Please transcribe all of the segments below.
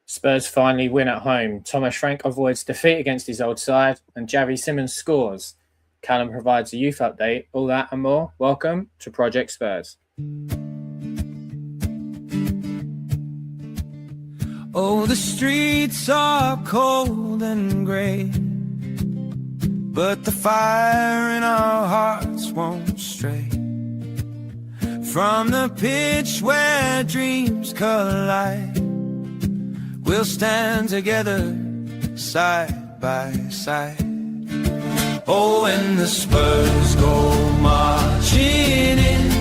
Spurs finally win at home. Thomas Frank avoids defeat against his old side, and Javi Simmons scores. Callum provides a youth update. All that and more. Welcome to Project Spurs. Oh, the streets are cold and grey, but the fire in our hearts won't stray from the pitch where dreams collide. We'll stand together side by side. Oh, when the Spurs go marching in,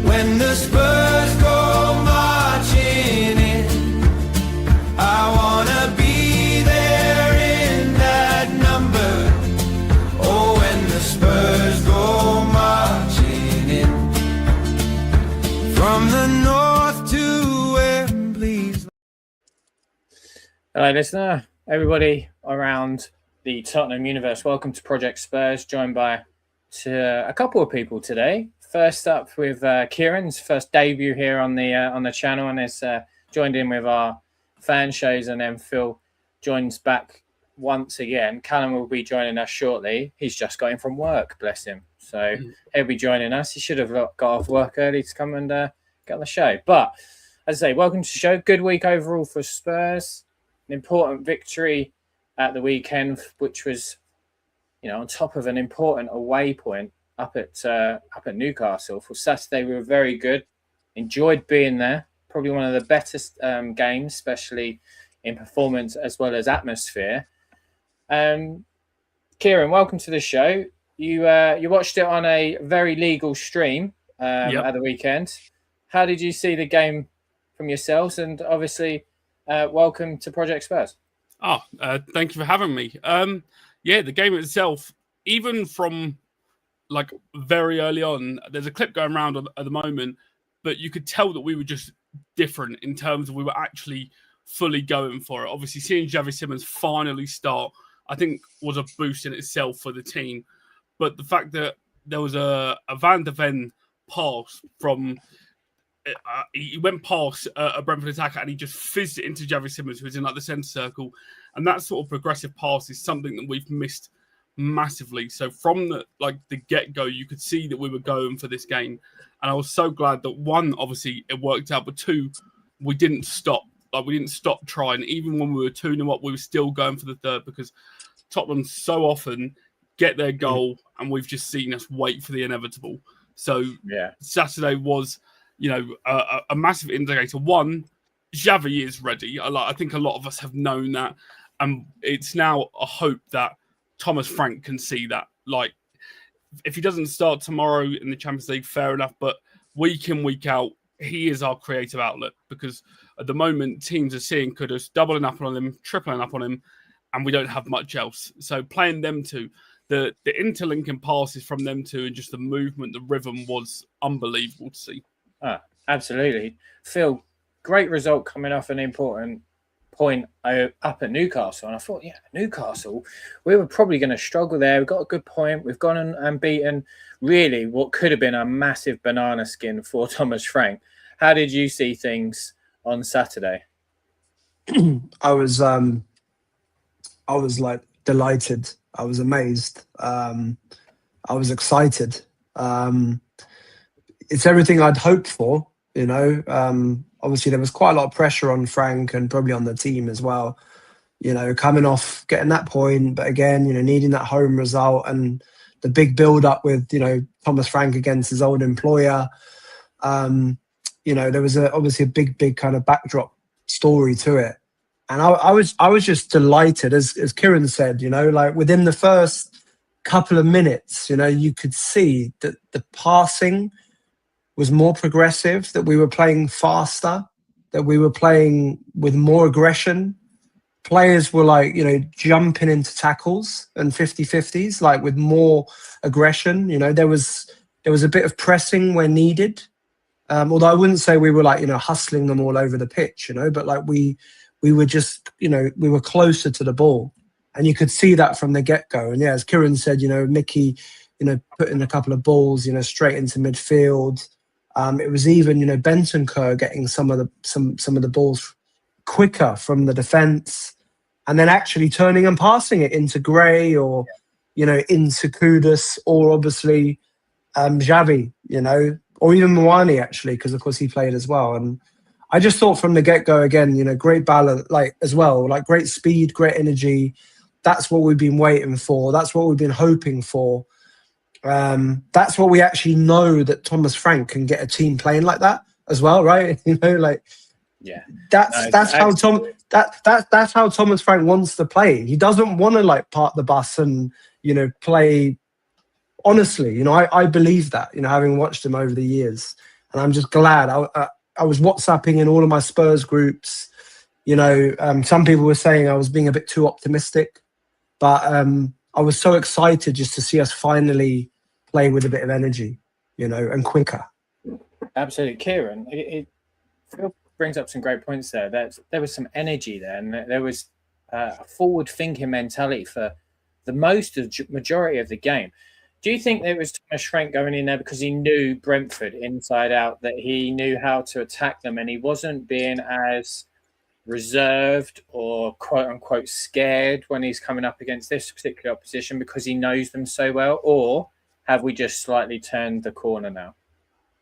when the Spurs go marching in, I wanna be there in that number. Oh, when the Spurs go marching in, from the north to Wembley's. Hello, listener. Everybody around the Tottenham universe, welcome to Project Spurs, joined by a couple of people today. First up with Kieran's first debut here on the channel, and is joined in with our fan shows, and then Phil joins back once again. Callum will be joining us shortly. He's just got in from work, bless him. So he'll be joining us. He should have got off work early to come and get on the show. But as I say, welcome to the show. Good week overall for Spurs. An important victory at the weekend, which was, on top of an important away point up at Newcastle. For Saturday, we were very good. Enjoyed being there. Probably one of the better games, especially in performance as well as atmosphere. Kieran, welcome to the show. You watched it on a very legal stream at the weekend. How did you see the game from yourselves? And obviously, welcome to Project Spurs. Thank you for having me. The game itself, even from like very early on, there's a clip going around at the moment, but you could tell that we were just different in terms of we were actually fully going for it. Obviously, seeing Javi Simmons finally start, I think, was a boost in itself for the team. But the fact that there was a Van de Ven pass from... he went past a Brentford attacker and he just fizzed it into Javi Simmons, who's in like the centre circle. And that sort of progressive pass is something that we've missed massively. So from the get-go, you could see that we were going for this game. And I was so glad that, one, obviously it worked out, but two, we didn't stop. We didn't stop trying. Even when we were 2-0 up, we were still going for the third, because Tottenham so often get their goal and we've just seen us wait for the inevitable. So Saturday was... a massive indicator. One, Xavi is ready. I think a lot of us have known that. And it's now a hope that Thomas Frank can see that. Like, if he doesn't start tomorrow in the Champions League, fair enough. But week in, week out, he is our creative outlet. Because at the moment, teams are seeing Kudus doubling up on him, tripling up on him, and we don't have much else. So playing them two, the interlinking passes from them two, and just the movement, the rhythm was unbelievable to see. Absolutely. Phil, great result coming off an important point up at Newcastle. And I thought, Newcastle, we were probably going to struggle there. We've got a good point. We've gone and beaten really what could have been a massive banana skin for Thomas Frank. How did you see things on Saturday? I was like delighted. I was amazed. I was excited. It's everything I'd hoped for, Obviously, there was quite a lot of pressure on Frank and probably on the team as well, coming off, getting that point. But again, needing that home result and the big build-up with, Thomas Frank against his old employer. There was obviously a big kind of backdrop story to it. And I was just delighted, as Kieran said, within the first couple of minutes, you could see that the passing was more progressive, that we were playing faster, that we were playing with more aggression. Players were jumping into tackles and 50-50s, with more aggression. There was a bit of pressing where needed. Although I wouldn't say we were hustling them all over the pitch, but we were just, we were closer to the ball. And you could see that from the get-go. And as Kieran said, Mickey, putting a couple of balls, straight into midfield. It was even, Bentancur getting some of the balls quicker from the defence, and then actually turning and passing it into Gray or, into Kudus, or obviously Xavi, or even Mwani actually, because of course he played as well. And I just thought from the get-go again, great balance, as well, great speed, great energy. That's what we've been waiting for. That's what we've been hoping for. That's what we actually know, that Thomas Frank can get a team playing like that as well, right? Yeah. That's how Thomas Frank wants to play. He doesn't want to park the bus and play. Honestly, I believe that. Having watched him over the years, and I'm just glad. I was WhatsApping in all of my Spurs groups. Some people were saying I was being a bit too optimistic, but I was so excited just to see us finally play with a bit of energy, and quicker. Absolutely, Kieran. It brings up some great points there. There was some energy there, and there was a forward-thinking mentality for the majority of the game. Do you think it was Thomas Frank going in there because he knew Brentford inside out, that he knew how to attack them, and he wasn't being as reserved or quote-unquote scared when he's coming up against this particular opposition because he knows them so well? Or have we just slightly turned the corner now?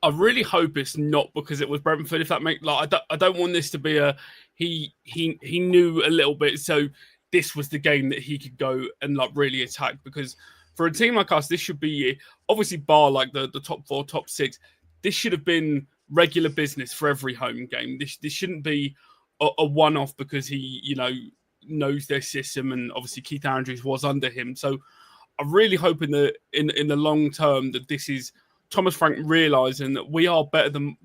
I really hope it's not because it was Brentford. If that makes I don't want this to be he knew a little bit, so this was the game that he could go and really attack. Because for a team like us, this should be obviously bar the top 4, top 6. This should have been regular business for every home game. This shouldn't be a one-off because he knows their system, and obviously Keith Andrews was under him. So I'm really hoping that in the long term that this is Thomas Frank realising that we are better than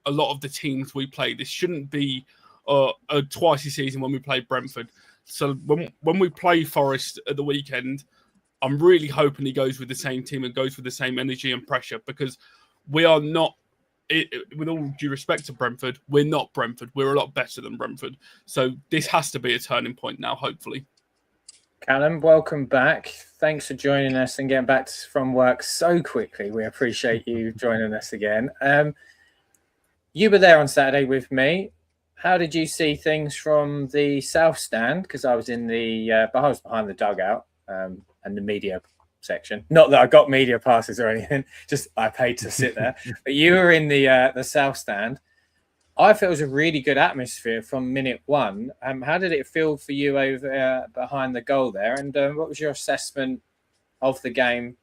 a lot of the teams we play. This shouldn't be a twice a season when we play Brentford. So when we play Forest at the weekend, I'm really hoping he goes with the same team and goes with the same energy and pressure, because we are not, with all due respect to Brentford, we're not Brentford. We're a lot better than Brentford. So this has to be a turning point now, hopefully. Callum, welcome back. Thanks for joining us and getting back from work so quickly. We appreciate you joining us again. You were there on Saturday with me. How did you see things from the south stand? Because I was in I was behind the dugout and the media section. Not that I got media passes or anything, just I paid to sit there. But you were in the south stand. I feel it was a really good atmosphere from minute one. How did it feel for you over behind the goal there? And what was your assessment of the game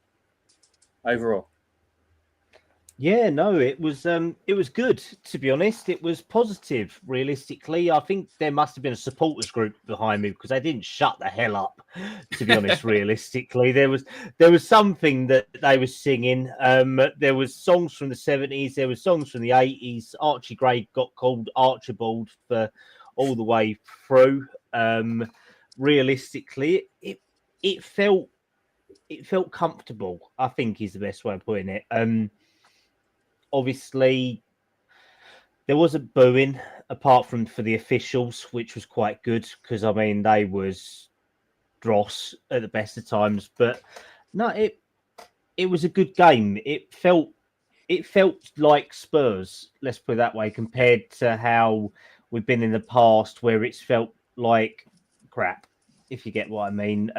overall? Yeah, no, it was good, to be honest. It was positive, realistically. I think there must have been a supporters group behind me because they didn't shut the hell up, to be honest, realistically. There was something that they were singing. There was songs from the 70s, there was songs from the 80s. Archie Gray got called Archibald for all the way through. Realistically, it felt comfortable, I think is the best way of putting it. Obviously, there wasn't booing apart from for the officials, which was quite good because they was dross at the best of times. But no, it was a good game. It felt like Spurs, let's put it that way, compared to how we've been in the past, where it's felt like crap, if you get what I mean.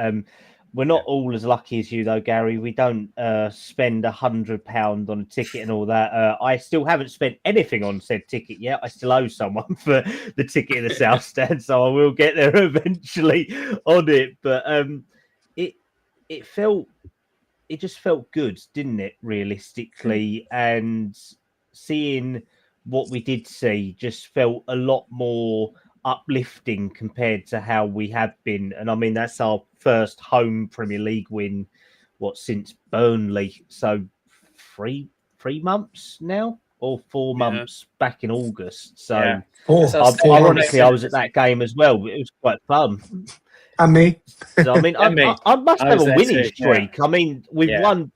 We're not all as lucky as you, though, Gary. We don't spend £100 on a ticket and all that. I still haven't spent anything on said ticket yet. I still owe someone for the ticket in the South Stand, so I will get there eventually on it. But it just felt good, didn't it, realistically? And seeing what we did see just felt a lot more uplifting compared to how we have been. And that's our first home Premier League win, since Burnley. So three months now, or 4 months back in August. So ironically, I was at that game as well. It was quite fun. And me. So I must have a winning streak. Yeah. We've won.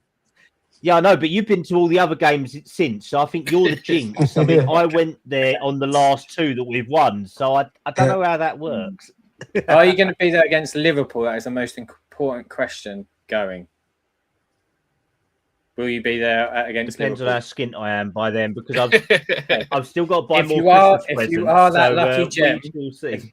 Yeah, I know, but you've been to all the other games since, so I think you're the jinx. I went there on the last 2 that we've won, so I don't know how that works. Are you going to be there against Liverpool? That is the most important question going. Will you be there against Depends on Liverpool? how skint I am by then, because I've still got to buy If more you are- Christmas if you presents. are that so, lucky gem, we will see.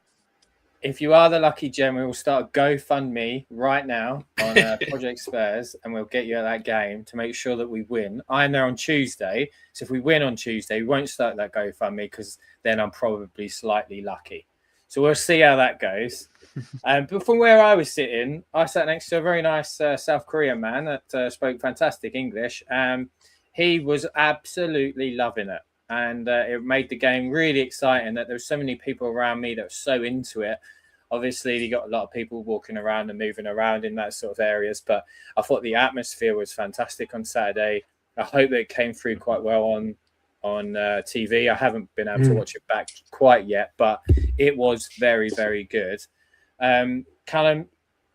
If you are the lucky gem, we will start a GoFundMe right now on Project Spurs, and we'll get you at that game to make sure that we win. I'm there on Tuesday, so if we win on Tuesday, we won't start that GoFundMe because then I'm probably slightly lucky. So we'll see how that goes. But from where I was sitting, I sat next to a very nice South Korean man that spoke fantastic English. He was absolutely loving it. And it made the game really exciting that there were so many people around me that were so into it. Obviously, you got a lot of people walking around and moving around in that sort of areas, but I thought the atmosphere was fantastic on Saturday. I hope that it came through quite well on TV. I haven't been able to watch it back quite yet, but it was very, very good. Callum,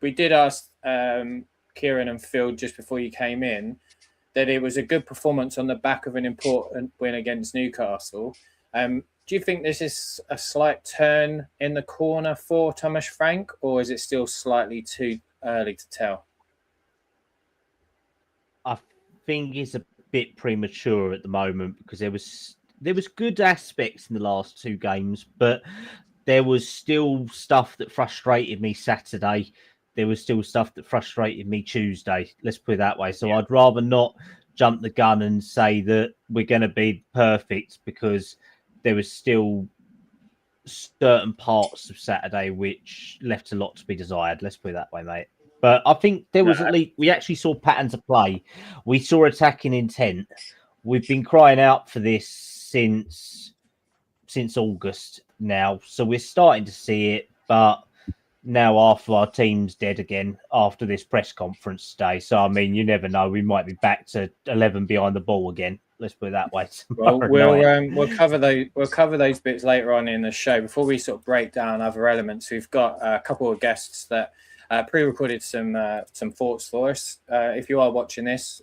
we did ask Kieran and Phil just before you came in that it was a good performance on the back of an important win against Newcastle. Do you think this is a slight turn in the corner for Thomas Frank, or is it still slightly too early to tell? I think it's a bit premature at the moment because there was good aspects in the last two games, but there was still stuff that frustrated me Saturday. There was still stuff that frustrated me Tuesday. Let's put it that way. So I'd rather not jump the gun and say that we're going to be perfect because there was still certain parts of Saturday which left a lot to be desired. Let's put it that way, mate. But I think there was at least we actually saw patterns of play. We saw attacking intent. We've been crying out for this since August now, so we're starting to see it. But now after our team's dead again after this press conference today, so I mean, you never know. We might be back to 11 behind the ball again. Let's put it that way. Well, we'll cover those bits later on in the show. Before we sort of break down other elements, we've got a couple of guests that pre-recorded some thoughts for us. If you are watching this,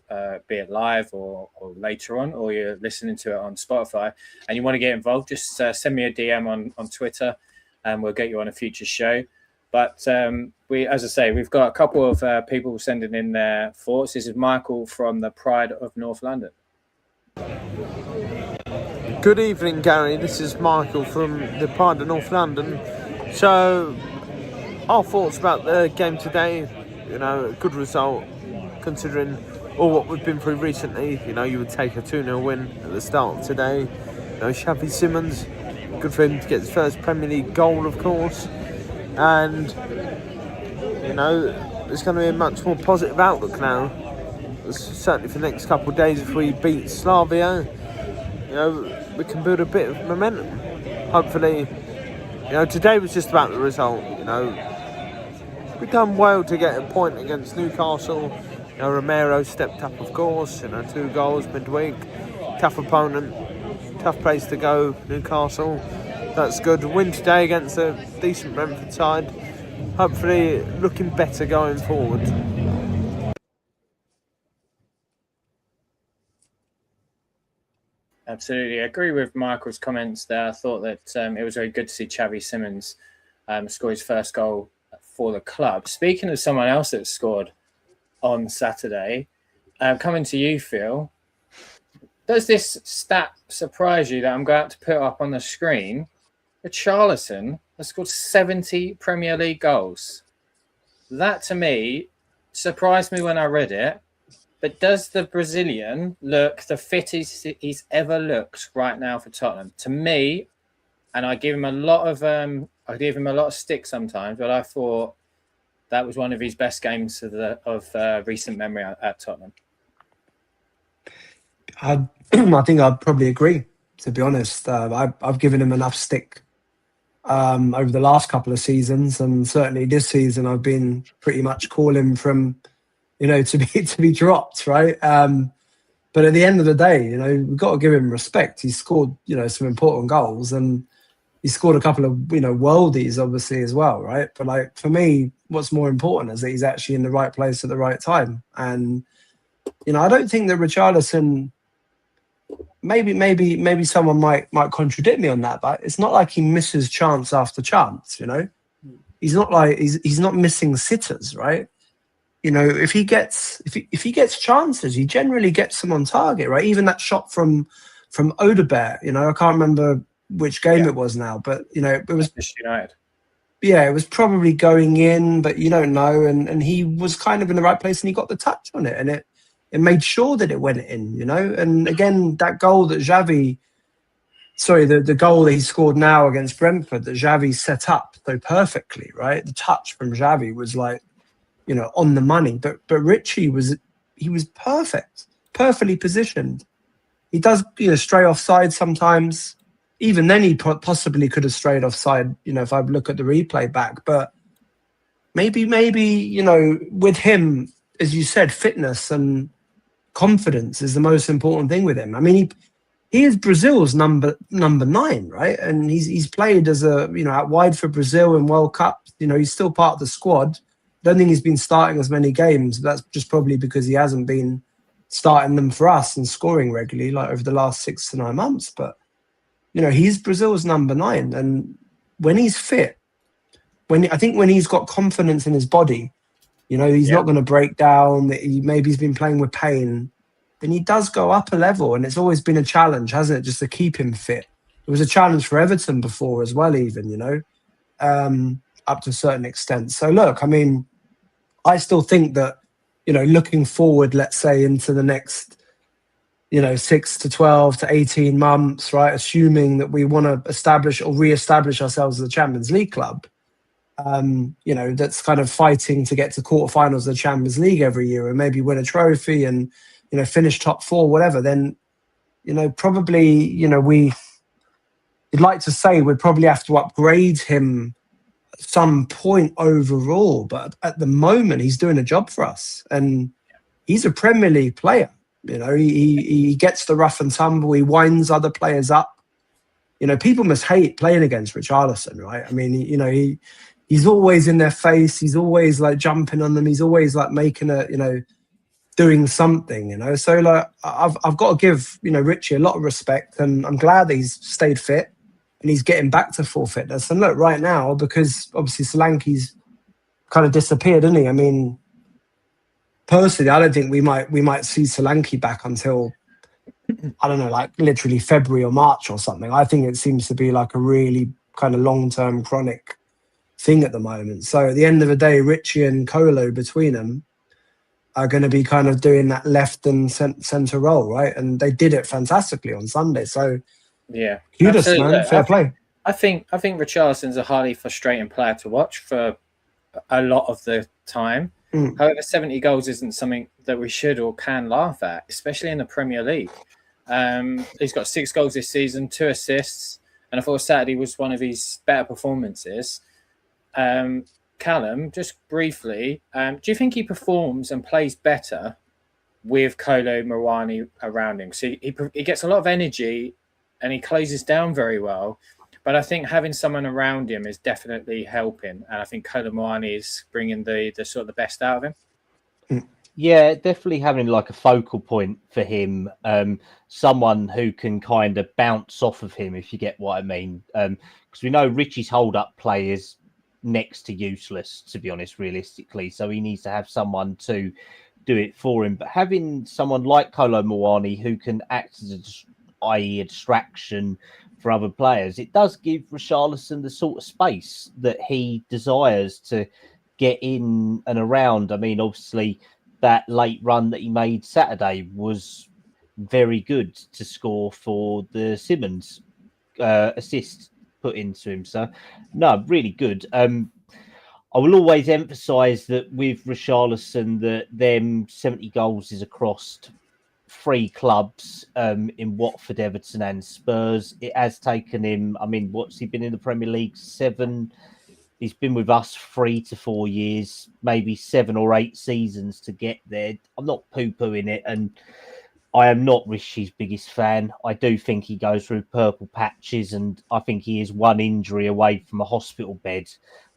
be it live or later on, or you're listening to it on Spotify, and you want to get involved, just send me a DM on Twitter, and we'll get you on a future show. But as I say, we've got a couple of people sending in their thoughts. This is Michael from the Pride of North London. Good evening, Gary. This is Michael from the Pride of North London. So, our thoughts about the game today, a good result considering all what we've been through recently. You would take a 2-0 win at the start of today. Xavi Simons, good for him to get his first Premier League goal, of course. And, there's going to be a much more positive outlook now. Certainly for the next couple of days, if we beat Slavia, we can build a bit of momentum. Hopefully, today was just about the result. We've done well to get a point against Newcastle. Romero stepped up, of course. 2 goals midweek. Tough opponent, tough place to go, Newcastle. That's good. Win today against a decent Brentford side. Hopefully, looking better going forward. Absolutely. I agree with Michael's comments there. I thought that it was very good to see Xavi Simons score his first goal for the club. Speaking of someone else that scored on Saturday, coming to you, Phil, does this stat surprise you that I'm going to put up on the screen? Richarlison has scored 70 Premier League goals. That, to me, surprised me when I read it. But does the Brazilian look the fittest he's ever looked right now for Tottenham? To me, and I give him a lot of stick sometimes, but I thought that was one of his best games of recent memory at Tottenham. I think I'd probably agree, to be honest. I've given him enough stick over the last couple of seasons, and certainly this season I've been pretty much calling from to be dropped, right? But at the end of the day, we've got to give him respect. He scored, some important goals, and he scored a couple of, worldies, obviously, as well, right? But for me, what's more important is that he's actually in the right place at the right time. And I don't think that Richarlison. Maybe someone might contradict me on that, but it's not like he misses chance after chance. He's not like he's not missing sitters, right? you know, if he gets chances, he generally gets them on target, right? Even that shot from Odegaard, you know, I can't remember which game it was now, but you know, it was United. Yeah, it was probably going in, but you don't know. And he was kind of in the right place, and he got the touch on it, and it made sure that it went in, you know. And again, that goal that the goal that he scored now against Brentford that Xavi set up so perfectly, right? The touch from Xavi was like, you know, on the money. But Richie was perfect, perfectly positioned. He does, you know, stray offside sometimes. Even then, he possibly could have strayed offside, you know, if I look at the replay back. But maybe, you know, with him, as you said, fitness and confidence is the most important thing with him. I mean, he is Brazil's number 9, right? And he's played as a, you know, out wide for Brazil in World Cup. You know, he's still part of the squad. Don't think he's been starting as many games. That's just probably because he hasn't been starting them for us and scoring regularly, like over the last 6 to 9 months. But you know, he's Brazil's number 9, and when he's fit, when he's got confidence in his body, you know, he's not going to break down. Maybe he's been playing with pain, then he does go up a level, and it's always been a challenge, hasn't it, just to keep him fit? It was a challenge for Everton before as well, even, you know, up to a certain extent. So look, I mean, I still think that, you know, looking forward, let's say into the next, you know, 6 to 12 to 18 months, right? Assuming that we want to establish or re-establish ourselves as a Champions League club, you know, that's kind of fighting to get to quarterfinals of the Champions League every year and maybe win a trophy and, you know, finish top 4, whatever, then, you know, probably, you know, you'd like to say we'd probably have to upgrade him at some point overall. But at the moment, he's doing a job for us, and he's a Premier League player. You know, he gets the rough and tumble. He winds other players up. You know, people must hate playing against Richarlison, right? I mean, you know, he's always in their face. He's always like jumping on them. He's always like making you know, doing something, you know. So like, I've got to give, you know, Richie a lot of respect, and I'm glad that he's stayed fit and he's getting back to full fitness. And look, right now, because obviously Solanke's kind of disappeared, isn't he? I mean, personally, I don't think we might see Solanke back until, I don't know, like literally February or March or something. I think it seems to be like a really kind of long-term chronic thing at the moment. So at the end of the day, Richie and Kolo between them are going to be kind of doing that left and centre role, right? And they did it fantastically on Sunday. So yeah, kudos, man. Fair play. I think Richarlison's a highly frustrating player to watch for a lot of the time. However, 70 goals isn't something that we should or can laugh at, especially in the Premier League. He's got 6 goals this season, 2 assists, and I thought Saturday was one of his better performances. Callum, just briefly, do you think he performs and plays better with Kolo Muani around him? So he gets a lot of energy and he closes down very well. But I think having someone around him is definitely helping. And I think Kolo Muani is bringing the sort of the best out of him. Yeah, definitely having like a focal point for him. Someone who can kind of bounce off of him, if you get what I mean. Because we know Richie's hold-up play is next to useless, to be honest, realistically. So he needs to have someone to do it for him. But having someone like Kolo Muani who can act as a distraction for other players, it does give Richarlison the sort of space that he desires to get in and around. I mean, obviously, that late run that he made Saturday was very good to score for the Simmons assist put into him. So, no, really good. I will always emphasise that with Richarlison, that them 70 goals is across 3 clubs in Watford, Everton and Spurs. It has taken him, I mean, what's he been in the Premier League? 7. He's been with us 3 to 4 years, maybe 7 or 8 seasons to get there. I'm not poo-pooing it, and I am not Richie's biggest fan. I do think he goes through purple patches, and I think he is one injury away from a hospital bed,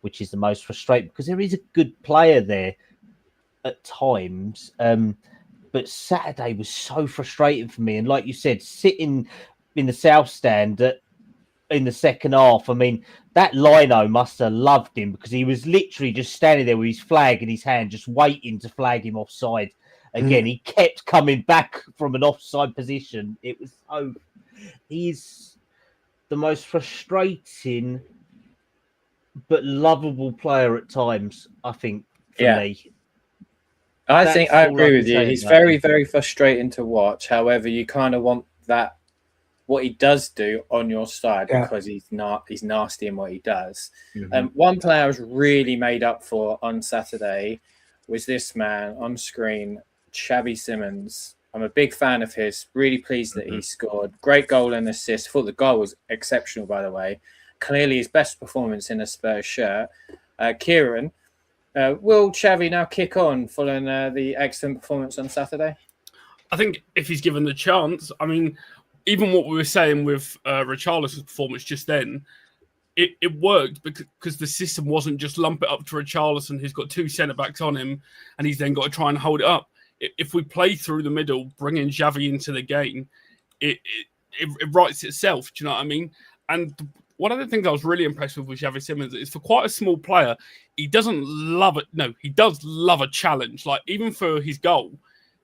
which is the most frustrating because there is a good player there at times. But Saturday was so frustrating for me. And like you said, sitting in the South Stand at in the second half. I mean, that lino must have loved him because he was literally just standing there with his flag in his hand, just waiting to flag him offside. Again, he kept coming back from an offside position. It was so... He's the most frustrating but lovable player at times, I think, for me. I think I agree with you. He's very, him. very frustrating to watch. However, you kind of want that, what he does do on your side, because he's nasty in what he does. One player I was really made up for on Saturday was this man on screen, Xavi Simons. I'm a big fan of his. Really pleased that he scored. Great goal and assist. Thought the goal was exceptional, by the way. Clearly his best performance in a Spurs shirt. Kieran, will Xavi now kick on following the excellent performance on Saturday? I think if he's given the chance, I mean, even what we were saying with Richarlison's performance just then, it worked because the system wasn't just lump it up to Richarlison, who's got two centre-backs on him, and he's then got to try and hold it up. If we play through the middle, bringing Xavi into the game, it writes itself. Do you know what I mean? And one of the things I was really impressed with Xavi Simons is for quite a small player, he doesn't love it. No, he does love a challenge. Like, even for his goal,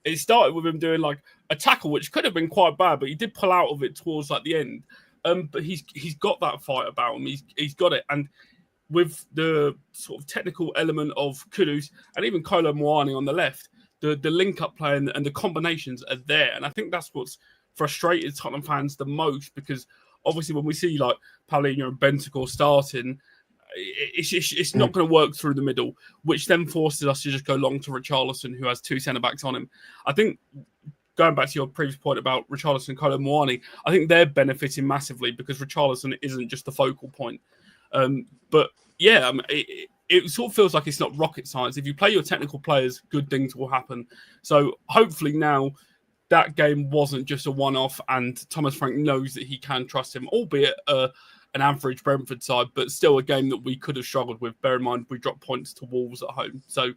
it started with him doing like a tackle, which could have been quite bad, but he did pull out of it towards like the end. But he's got that fight about him. He's got it. And with the sort of technical element of Kudus and even Kolo Muani on the left, the link-up play and the combinations are there. And I think that's what's frustrated Tottenham fans the most, because obviously when we see like Paulinho and Bentancur starting, it's not going to work through the middle, which then forces us to just go long to Richarlison, who has two centre-backs on him. I think, going back to your previous point about Richarlison and Kolo Muani, I think they're benefiting massively because Richarlison isn't just the focal point. But yeah, I mean, it sort of feels like it's not rocket science. If you play your technical players, good things will happen. So hopefully now that game wasn't just a one-off, and Thomas Frank knows that he can trust him, albeit an average Brentford side, but still a game that we could have struggled with. Bear in mind, we dropped points to Wolves at home. So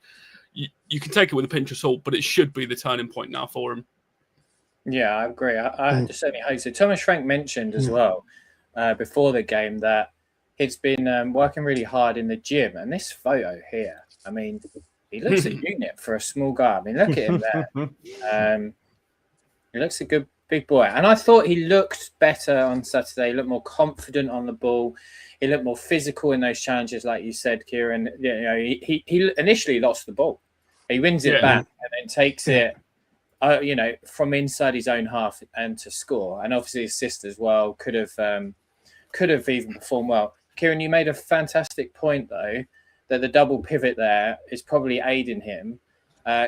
you can take it with a pinch of salt, but it should be the turning point now for him. Yeah, I agree. I just certainly hope so. Thomas Frank mentioned as well before the game that he's been working really hard in the gym. And this photo here, I mean, he looks a unit for a small guy. I mean, look at him there. He looks a good big boy. And I thought he looked better on Saturday. He looked more confident on the ball. He looked more physical in those challenges, like you said, Kieran. You know, he initially lost the ball. He wins it back and then takes it, you know, from inside his own half and to score. And obviously assist as well. Could have even performed well. Kieran, you made a fantastic point, though, that the double pivot there is probably aiding him.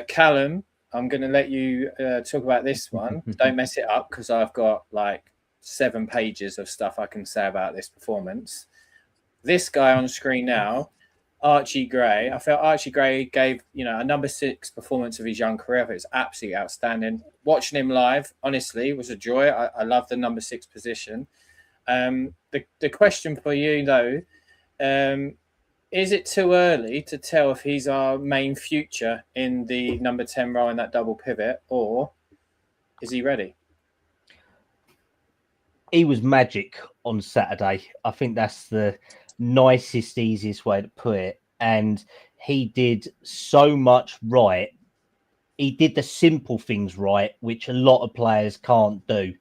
Callum, I'm going to let you talk about this one. Don't mess it up, because I've got like 7 pages of stuff I can say about this performance. This guy on screen now, Archie Gray. I felt Archie Gray gave, you know, a number 6 performance of his young career. It's absolutely outstanding. Watching him live, honestly, was a joy. I love the number 6 position. The question for you, though, is it too early to tell if he's our main future in the number 10 role in that double pivot, or is he ready? He was magic on Saturday. I think that's the nicest, easiest way to put it. And he did so much right. He did the simple things right, which a lot of players can't do.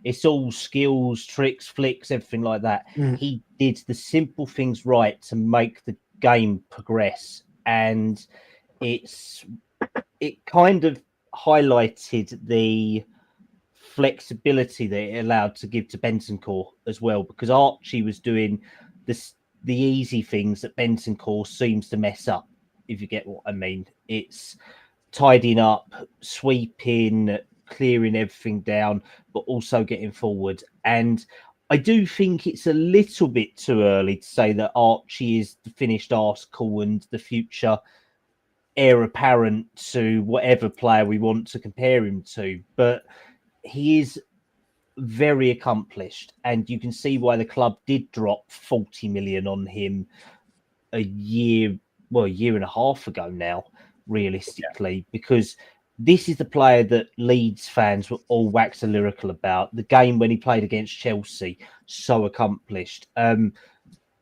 It's all skills, tricks, flicks, everything like that. He did the simple things right to make the game progress. And it kind of highlighted the flexibility that it allowed to give to Bentancur as well, because Archie was doing the easy things that Bentancur seems to mess up, if you get what I mean. It's tidying up, sweeping, clearing everything down, but also getting forward. And I do think it's a little bit too early to say that Archie is the finished article and the future heir apparent to whatever player we want to compare him to. But he is very accomplished, and you can see why the club did drop 40 million on him a year and a half ago now, realistically, because this is the player that Leeds fans were all waxing lyrical about. The game when he played against Chelsea, so accomplished,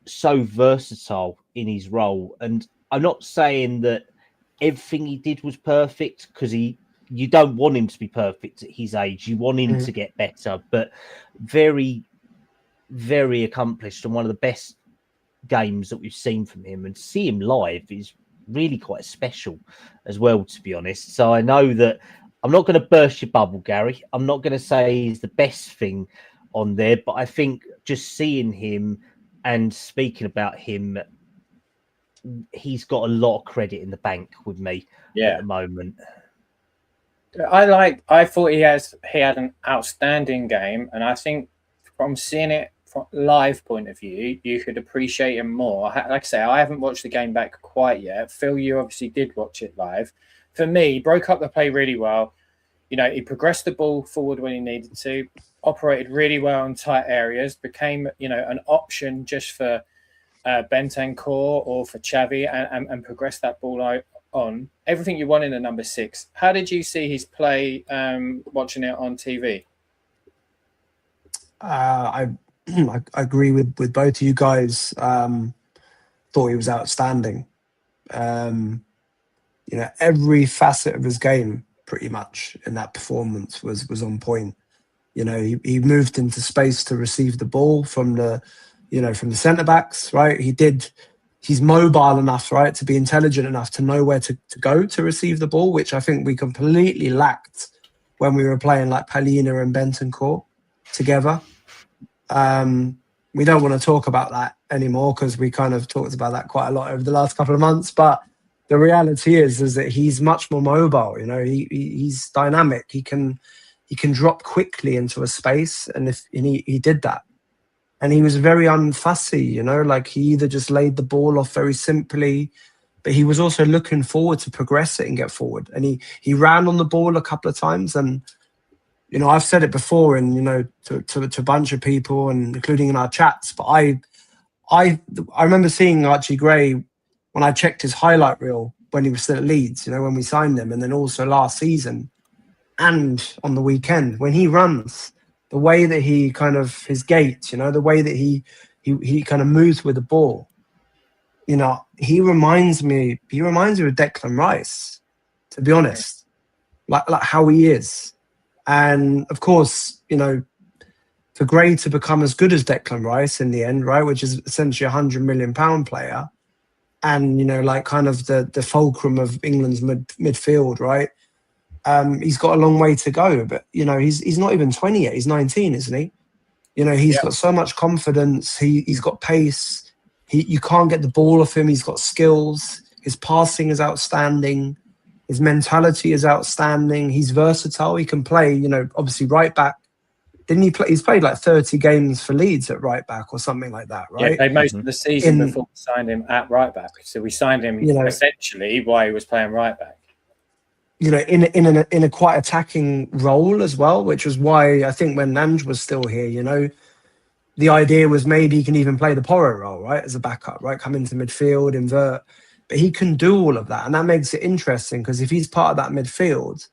so versatile in his role. And I'm not saying that everything he did was perfect, because you don't want him to be perfect at his age. You want him to get better, but very, very accomplished, and one of the best games that we've seen from him. And to see him live is really quite special as well, to be honest. So I know that I'm not going to burst your bubble, Gary. I'm not going to say he's the best thing on there, but I think just seeing him and speaking about him, he's got a lot of credit in the bank with me at the moment. I thought he had an outstanding game, and I think from seeing it from live point of view, you could appreciate him more. Like I say, I haven't watched the game back quite yet. Phil, you obviously did watch it live. For me, he broke up the play really well. You know, he progressed the ball forward when he needed to, operated really well in tight areas, became, you know, an option just for Bentancur or for Xavi, and progressed that ball out on. Everything you want in a number 6. How did you see his play watching it on TV? I agree with both of you guys. Thought he was outstanding. You know, every facet of his game pretty much in that performance was on point. You know, he moved into space to receive the ball from the centre backs, right? He's mobile enough, right, to be intelligent enough to know where to go to receive the ball, which I think we completely lacked when we were playing like Palina and Bentancur together. We don't want to talk about that anymore because we kind of talked about that quite a lot over the last couple of months. But the reality is that he's much more mobile. You know, he's dynamic. He can drop quickly into a space, and he did that. And he was very unfussy, you know, like he either just laid the ball off very simply, but he was also looking forward to progress it and get forward. And he ran on the ball a couple of times. And, you know, I've said it before, and, you know, to a bunch of people, and including in our chats, but I remember seeing Archie Gray when I checked his highlight reel when he was still at Leeds, you know, when we signed him, and then also last season and on the weekend when he runs. The way that he kind of, his gait, you know, the way that he kind of moves with the ball, you know, he reminds me of Declan Rice, to be honest, like how he is. And of course, you know, for Gray to become as good as Declan Rice in the end, right, which is essentially £100 million player, and, you know, like kind of the fulcrum of England's midfield, right? He's got a long way to go, but, you know, he's not even 20 yet. He's 19, isn't he? You know, he's got so much confidence. He's got pace. You can't get the ball off him. He's got skills. His passing is outstanding. His mentality is outstanding. He's versatile. He can play, you know, obviously right back. Didn't he play? He's played like 30 games for Leeds at right back or something like that, right? Yeah, played most of the season before we signed him at right back. So we signed him, you know, essentially while he was playing right back. You know, in a quite attacking role as well, which was why I think when Nanj was still here, you know, the idea was maybe he can even play the Porro role, right, as a backup, right, come into midfield, invert. But he can do all of that, and that makes it interesting because if he's part of that midfield,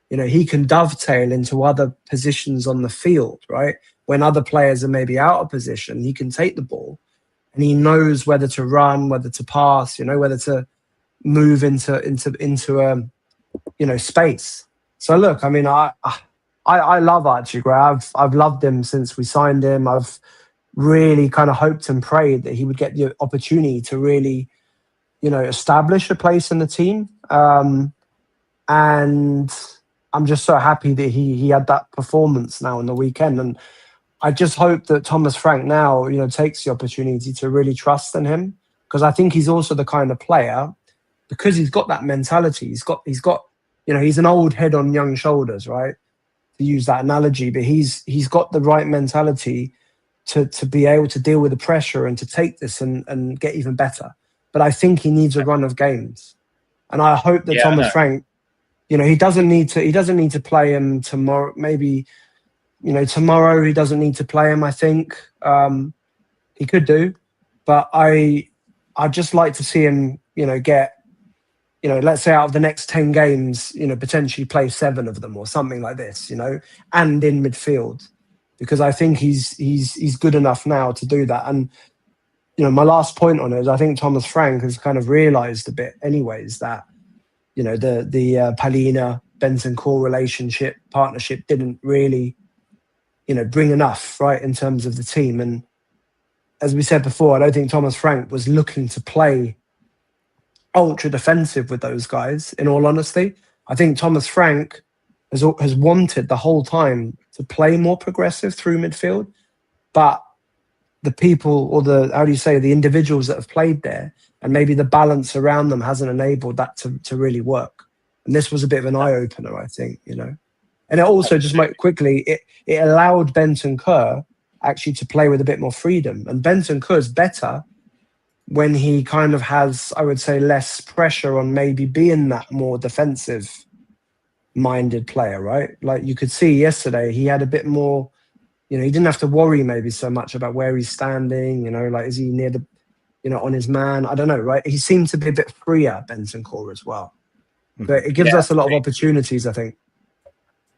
you know, he can dovetail into other positions on the field, right? When other players are maybe out of position, he can take the ball, and he knows whether to run, whether to pass, you know, whether to move into you know, space. So look, I mean, I love Archie Gray. I've loved him since we signed him. I've really kind of hoped and prayed that he would get the opportunity to really, you know, establish a place in the team. And I'm just so happy that he had that performance now on the weekend. And I just hope that Thomas Frank now, you know, takes the opportunity to really trust in him, because I think he's also the kind of player, because he's got that mentality. He's got, you know, he's an old head on young shoulders, right? To use that analogy, but he's got the right mentality to be able to deal with the pressure and to take this and get even better. But I think he needs a run of games, and I hope that Thomas Frank, you know, he doesn't need to play him tomorrow. Maybe, you know, tomorrow he doesn't need to play him. I think he could do, but I'd just like to see him, you know, get let's say out of the next 10 games, potentially play 7 of them or something like this, and in midfield, because I think he's good enough now to do that. And, my last point on it is I think Thomas Frank has kind of realised a bit anyways that, the Palina Bentancur partnership didn't really, bring enough, right, in terms of the team. And as we said before, I don't think Thomas Frank was looking to play ultra defensive with those guys, in all honesty. I think Thomas Frank has wanted the whole time to play more progressive through midfield, but the people, or the individuals that have played there, and maybe the balance around them hasn't enabled that to really work. And this was a bit of an eye-opener, I think, And it also just it allowed Bentancur actually to play with a bit more freedom. And Bentancur's better when he kind of has, I would say, less pressure on maybe being that more defensive-minded player, right? Like you could see yesterday, he had a bit more, he didn't have to worry maybe so much about where he's standing, like is he near the, on his man? I don't know, right? He seemed to be a bit freer, Bentancur, as well. But it gives us a lot of opportunities, I think.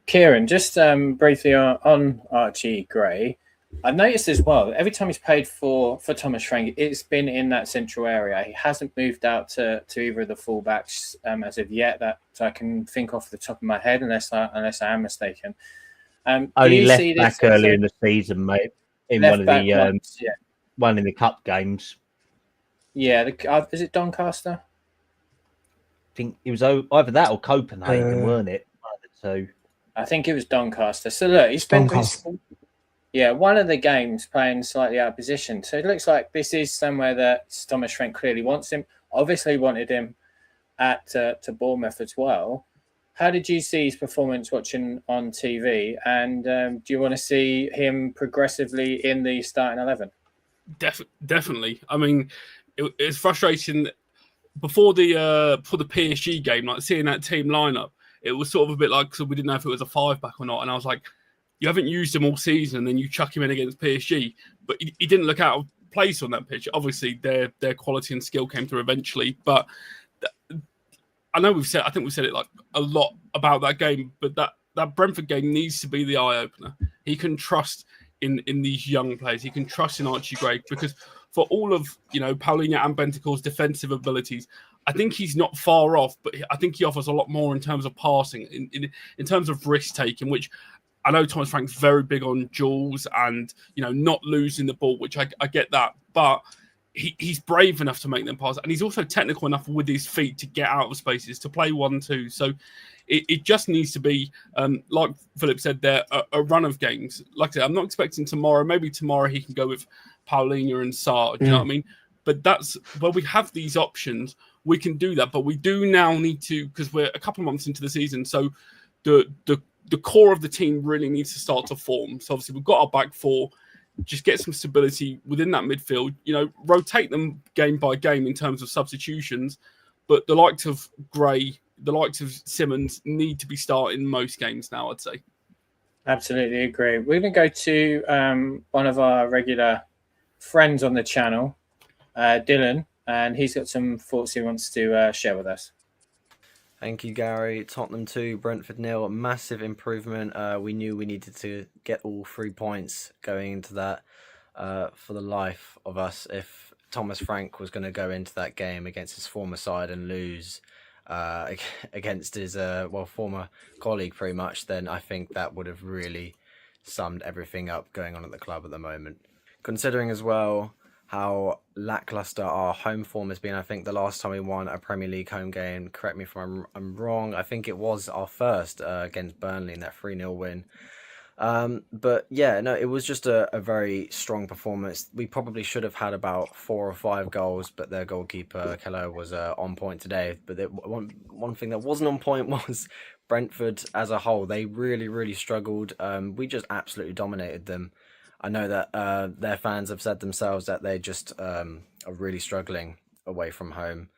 Kieran, just briefly on Archie Gray, I've noticed as well, every time he's played for Thomas Frank, it's been in that central area. He hasn't moved out to either of the fullbacks as of yet that I can think off the top of my head, unless I am mistaken. Only left back earlier in the season, mate, in one of the one in the cup games. Yeah, is it Doncaster? I think it was either that or Copenhagen, weren't it? So I think it was Doncaster. So look, he's been one of the games playing slightly out of position. So it looks like this is somewhere that Thomas Frank clearly wants him. Obviously wanted him at to Bournemouth as well. How did you see his performance watching on TV? And do you want to see him progressively in the starting 11? Definitely. I mean, it's frustrating before the PSG game, like seeing that team lineup. It was sort of a bit like, so we didn't know if it was a 5-back or not. And I was like, you haven't used him all season, and then you chuck him in against PSG. But he didn't look out of place on that pitch. Obviously, their quality and skill came through eventually. But I think we've said it like a lot about that game, but that Brentford game needs to be the eye-opener. He can trust in these young players. He can trust in Archie Gray, because for all of, Paulinho and Bentancur's defensive abilities, I think he's not far off, but I think he offers a lot more in terms of passing, in terms of risk-taking, which I know Thomas Frank's very big on duels and, not losing the ball, which I get that, but he's brave enough to make them pass, and he's also technical enough with his feet to get out of spaces, to play 1-2. So it just needs to be, like Philip said there, a run of games. Like I said, I'm not expecting tomorrow. Maybe tomorrow he can go with Paulinho and Sarr. Do you know what I mean? But that's where we have these options. We can do that, but we do now need to, because we're a couple of months into the season. So the core of the team really needs to start to form. So obviously we've got our back four. Just get some stability within that midfield, rotate them game by game in terms of substitutions. But the likes of Gray, the likes of Simmons need to be starting most games now, I'd say. Absolutely agree. We're going to go to one of our regular friends on the channel, Dylan, and he's got some thoughts he wants to share with us. Thank you, Gary. Tottenham 2, Brentford 0. Massive improvement. We knew we needed to get all 3 points going into that for the life of us. If Thomas Frank was going to go into that game against his former side and lose against his former colleague pretty much, then I think that would have really summed everything up going on at the club at the moment. Considering as well how lackluster our home form has been. I think the last time we won a Premier League home game, correct me if I'm wrong, I think it was our first against Burnley in that 3-0 win. But yeah, no, it was just a very strong performance. We probably should have had about 4 or 5 goals, but their goalkeeper, Keller, was on point today. But one thing that wasn't on point was Brentford as a whole. They really, really struggled. We just absolutely dominated them. I know that their fans have said themselves that they just are really struggling away from home.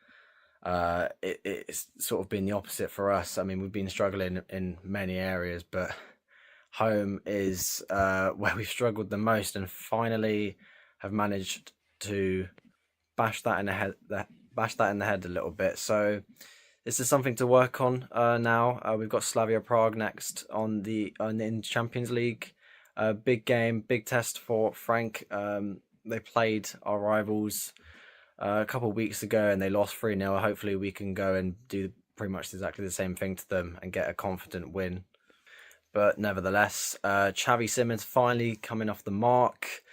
It's sort of been the opposite for us. I mean, we've been struggling in many areas, but home is where we've struggled the most, and finally have managed to bash that in the head a little bit. So this is something to work on now. We've got Slavia Prague next in Champions League. Big game, big test for Frank. They played our rivals a couple of weeks ago and they lost 3-0. Hopefully we can go and do pretty much exactly the same thing to them and get a confident win. But nevertheless, Xavi Simons finally coming off the mark.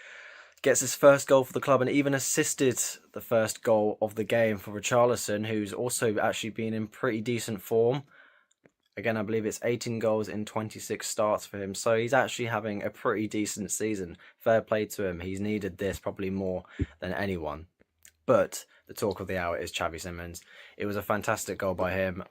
Gets his first goal for the club and even assisted the first goal of the game for Richarlison, who's also actually been in pretty decent form. Again, I believe it's 18 goals in 26 starts for him. So he's actually having a pretty decent season. Fair play to him. He's needed this probably more than anyone. But the talk of the hour is Xavi Simons. It was a fantastic goal by him.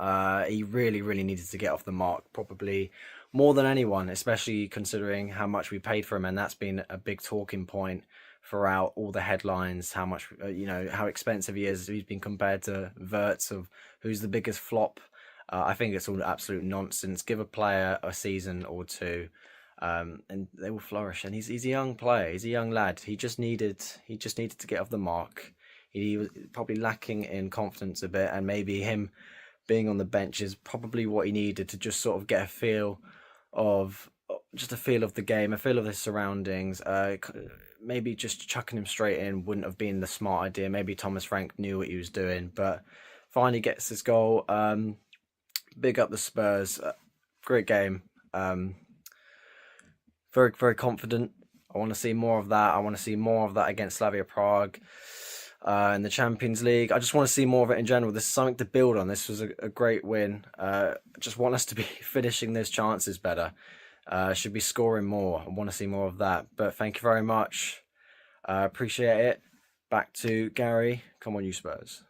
He really, really needed to get off the mark, probably more than anyone, especially considering how much we paid for him. And that's been a big talking point throughout all the headlines, how much, how expensive he is. He's been compared to Wirtz of who's the biggest flop. I think it's all absolute nonsense. Give a player a season or two, and they will flourish. And he's a young player. He's a young lad. He just needed to get off the mark. He was probably lacking in confidence a bit, and maybe him being on the bench is probably what he needed to just sort of get a feel of the game, a feel of the surroundings. Maybe just chucking him straight in wouldn't have been the smart idea. Maybe Thomas Frank knew what he was doing, but finally gets his goal. Big up the Spurs. Great game. Very, very confident. I want to see more of that. I want to see more of that against Slavia Prague in the Champions League. I just want to see more of it in general. This is something to build on. This was a great win. Just want us to be finishing those chances better. Should be scoring more. I want to see more of that. But thank you very much. Appreciate it. Back to Gary. Come on, you Spurs.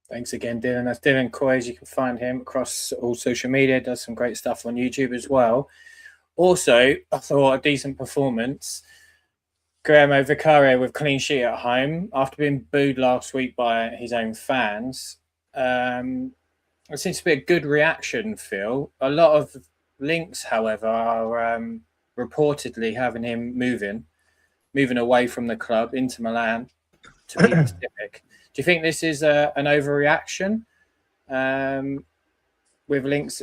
Thanks again, Dylan. That's Dylan Coys. You can find him across all social media. Does some great stuff on YouTube as well. Also, I thought a decent performance. Guillermo Vicario with clean sheet at home after being booed last week by his own fans. It seems to be a good reaction, Phil. A lot of links, however, are reportedly having him moving away from the club into Milan, to be specific. Do you think this is an overreaction with links,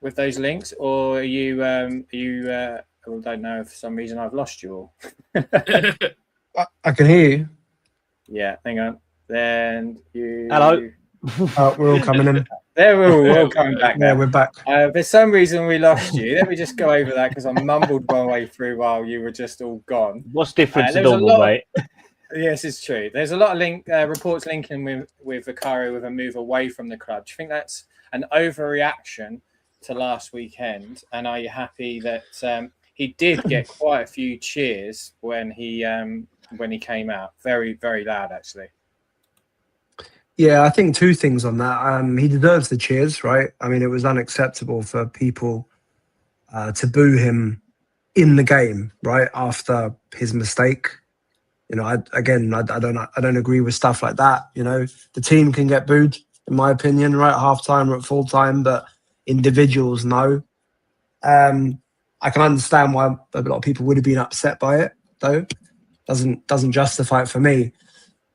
with those links, or are you I don't know, for some reason I've lost you all. I can hear you. Yeah, hang on. Then you. Hello. We're all coming in. There, we're all coming back now. Yeah, we're back. For some reason we lost you. Let me just go over that because I mumbled one way through while you were just all gone. What's different to normal, mate? Yes, it's true. There's a lot of reports linking with Vicario with a move away from the club. Do you think that's an overreaction to last weekend? And are you happy that he did get quite a few cheers when he came out? Very, very loud, actually. Yeah, I think two things on that. He deserves the cheers, right? I mean, it was unacceptable for people to boo him in the game, right, after his mistake. I don't agree with stuff like that. The team can get booed, in my opinion, right, at halftime or at full time, but individuals, no. I can understand why a lot of people would have been upset by it, though. Doesn't justify it for me.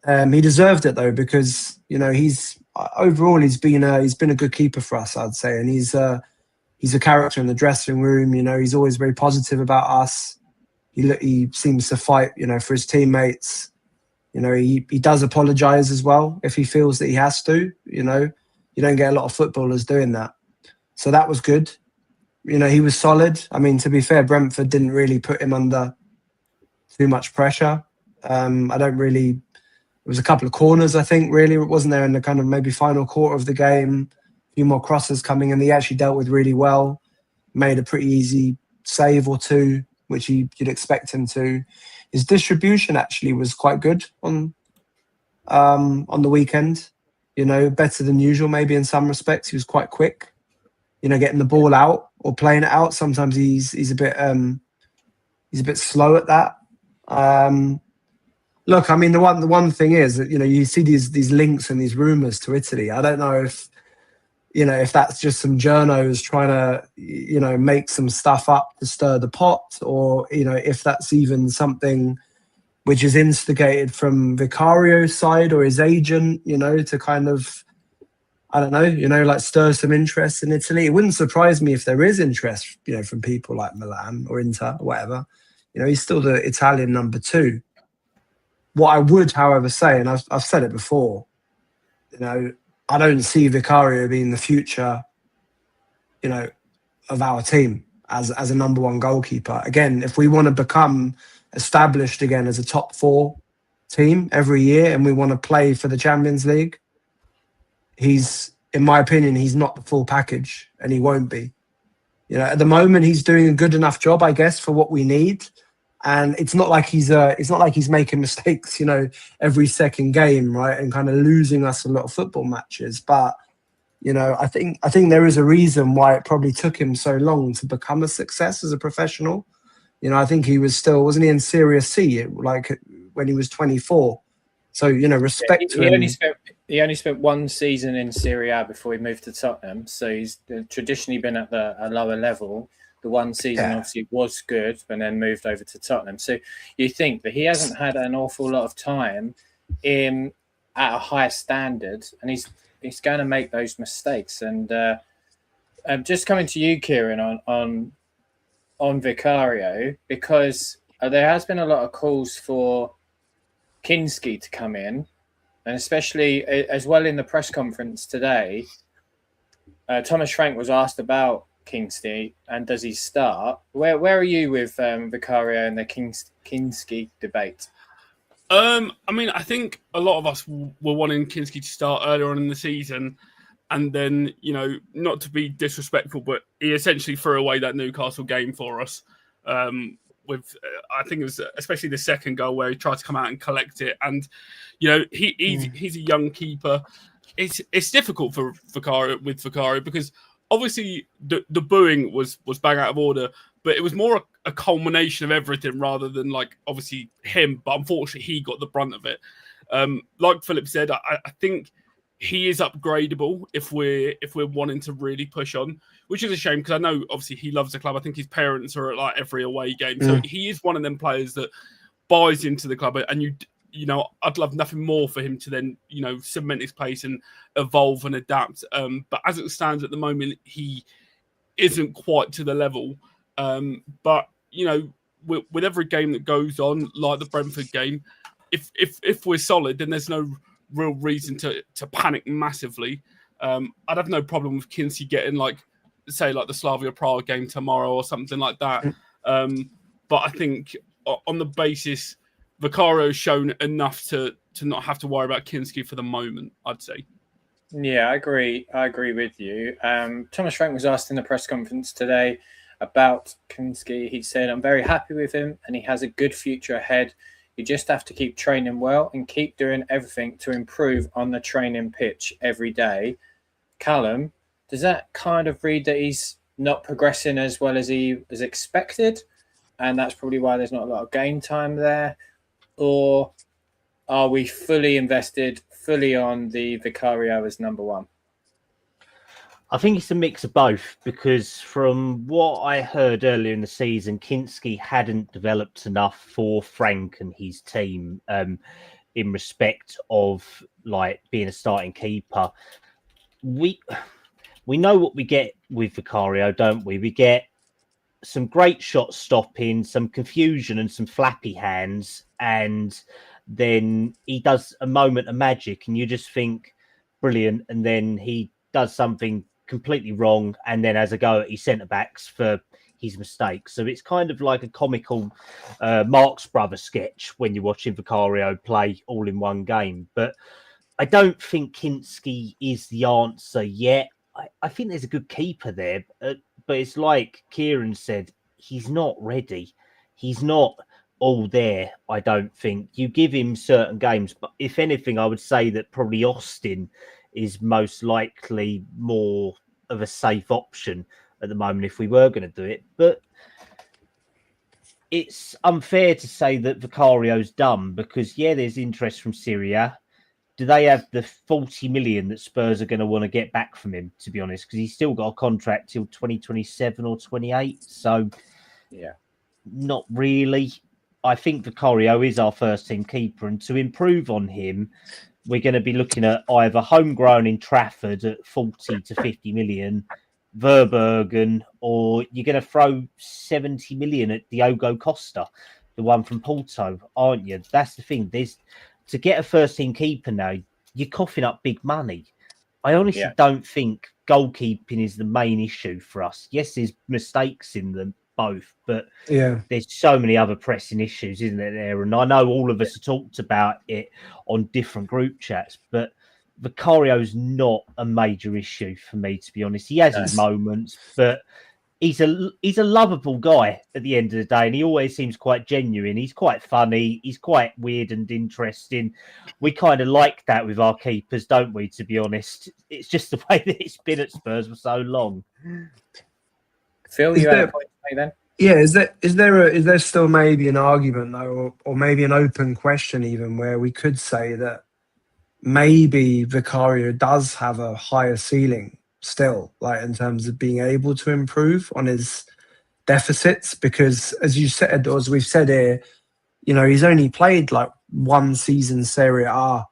He deserved it though, because he's been a good keeper for us, I'd say, and he's a character in the dressing room. He's always very positive about us. He seems to fight, for his teammates. He does apologise as well if he feels that he has to. You don't get a lot of footballers doing that, so that was good. He was solid. I mean, to be fair, Brentford didn't really put him under too much pressure. It was a couple of corners, I think, really. It wasn't there in the kind of maybe final quarter of the game. A few more crosses coming in. He actually dealt with really well. Made a pretty easy save or two, which you'd expect him to. His distribution actually was quite good on the weekend. Better than usual maybe in some respects. He was quite quick. Getting the ball out or playing it out. Sometimes he's a bit slow at that. Look, I mean, the one thing is that you see these links and these rumours to Italy. I don't know if that's just some journos trying to make some stuff up to stir the pot, or if that's even something which is instigated from Vicario's side or his agent, to kind of, I don't know, like stir some interest in Italy. It wouldn't surprise me if there is interest, from people like Milan or Inter or whatever. He's still the Italian number 2. What I would, however, say, and I've said it before, I don't see Vicario being the future, of our team as a number 1 goalkeeper. Again, if we want to become established again as a top 4 team every year and we want to play for the Champions League, in my opinion, he's not the full package, and he won't be. At the moment, he's doing a good enough job, I guess, for what we need. And it's not like he's making mistakes, every second game, right, and kind of losing us a lot of football matches. But I think there is a reason why it probably took him so long to become a success as a professional. I think he was still, wasn't he in Serie C, like when he was 24? So respect to him. He only spent 1 season in Serie A before he moved to Tottenham. So he's traditionally been at a lower level. The 1 season obviously was good, and then moved over to Tottenham. So you think that he hasn't had an awful lot of time at a higher standard, and he's going to make those mistakes. And just coming to you, Kieran, on Vicario, because there has been a lot of calls for Kinski to come in, and especially as well in the press conference today, Thomas Frank was asked about Kinski and does he start? Where are you with Vicario and the Kinski debate? I mean, I think a lot of us were wanting Kinski to start earlier on in the season, and then, not to be disrespectful, but he essentially threw away that Newcastle game for us. With I think it was especially the second goal where he tried to come out and collect it, and he's a young keeper. It's difficult for Vicario because obviously the booing was bang out of order, but it was more a culmination of everything rather than like obviously him. But unfortunately, he got the brunt of it. Like Philip said, I think he is upgradable if we're wanting to really push on, which is a shame because I know obviously he loves the club. I think his parents are at like every away game, so he is one of them players that buys into the club. And I'd love nothing more for him to then cement his place and evolve and adapt. But as it stands at the moment, he isn't quite to the level. But with every game that goes on, like the Brentford game, if we're solid, then there's no real reason to panic massively. I'd have no problem with Kinski getting say the Slavia Prague game tomorrow or something like that. But I think on the basis, Vicario's shown enough to not have to worry about Kinski for the moment, I'd say. Yeah, I agree with you. Thomas Frank was asked in the press conference today about Kinski. He said, "I'm very happy with him and he has a good future ahead. You just have to keep training well and keep doing everything to improve on the training pitch every day." Callum, does that kind of read that he's not progressing as well as he was expected, and that's probably why there's not a lot of game time there? Or are we fully invested, fully on the Vicario as number 1? I think it's a mix of both, because from what I heard earlier in the season, Kinski hadn't developed enough for Frank and his team in respect of being a starting keeper. We know what we get with Vicario, don't we? We get some great shot stopping, some confusion and some flappy hands, and then he does a moment of magic and you just think brilliant, and then he does something completely wrong and then has a go at his centre-backs for his mistakes. So it's kind of like a comical Marx Brothers sketch when you're watching Vicario play all in one game. But I don't think Kinski is the answer yet. I think there's a good keeper there, but it's like Kieran said, he's not ready. He's not all there, I don't think. You give him certain games, but if anything, I would say that probably Austin is most likely more of a safe option at the moment if we were going to do it. But it's unfair to say that Vicario's done because, there's interest from Syria. Do they have the 40 million that Spurs are going to want to get back from him, to be honest? Because he's still got a contract till 2027 or 28. So, not really. I think Vicario is our first team keeper, and to improve on him, we're going to be looking at either homegrown in Trafford at 40 to 50 million, Verbergen, or you're going to throw 70 million at Diogo Costa, the one from Porto, aren't you? That's the thing. To get a first team keeper now, you're coughing up big money. I honestly don't think goalkeeping is the main issue for us. Yes, there's mistakes in them both, but there's so many other pressing issues, isn't there? And I know all of us have talked about it on different group chats, but Vicario's not a major issue for me, to be honest. He has his moments, but he's a lovable guy at the end of the day, and he always seems quite genuine. He's quite funny. He's quite weird and interesting. We kind of like that with our keepers, don't we, to be honest? It's just the way that it's been at Spurs for so long. Phil, you had a point to make then? Yeah, is there still maybe an argument though, or maybe an open question even, where we could say that maybe Vicario does have a higher ceiling still, like in terms of being able to improve on his deficits? Because as you said, or as we've said here, you know, he's only played like one season Serie A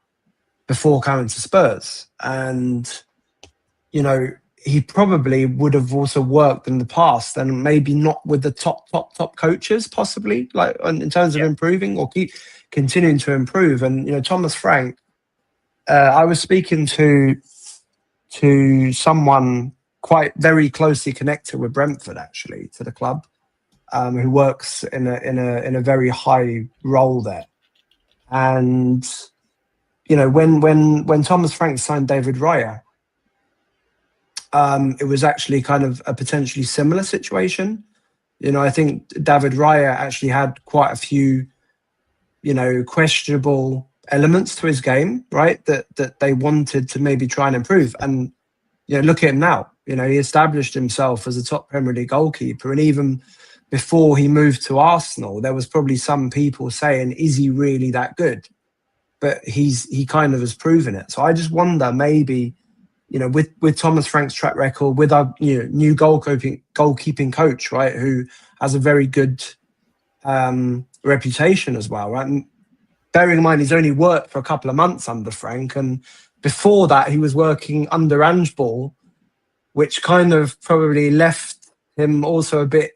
before coming to Spurs, and you know, he probably would have also worked in the past, and maybe not with the top coaches, possibly, like in terms of improving or keep continuing to improve. And you know, Thomas Frank, I was speaking to someone quite very closely connected with Brentford, actually, to the club, who works in a very high role there. And you know, when Thomas Frank signed David Raya, it was actually kind of a potentially similar situation. You know, I think David Raya actually had quite a few, you know, questionable elements to his game, right? That they wanted to maybe try and improve. And, you know, look at him now. You know, he established himself as a top Premier League goalkeeper. And even before he moved to Arsenal, there was probably some people saying, is he really that good? But he kind of has proven it. So I just wonder, maybe, you know, with Thomas Frank's track record, with our new goalkeeping coach, right, who has a very good reputation as well, right? And bearing in mind he's only worked for a couple of months under Frank, and before that he was working under Ange Ball, which kind of probably left him also a bit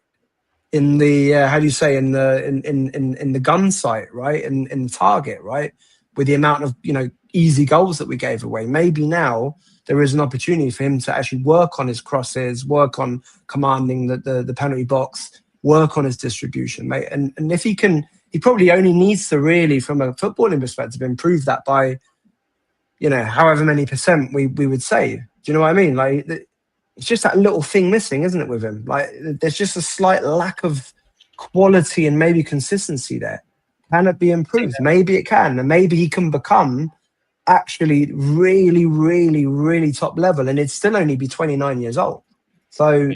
in the how do you say, in the gun sight, right, in the target, right, with the amount of, you know, easy goals that we gave away. Maybe now there is an opportunity for him to actually work on his crosses, work on commanding the penalty box, work on his distribution, mate. And if he can, he probably only needs to really, from a footballing perspective, improve that by, you know, however many percent we would say. Do you know what I mean? Like, it's just that little thing missing, isn't it, with him? Like, there's just a slight lack of quality and maybe consistency there. Can it be improved? Maybe it can, and maybe he can become actually really, really, really top level, and it'd still only be 29 years old. So,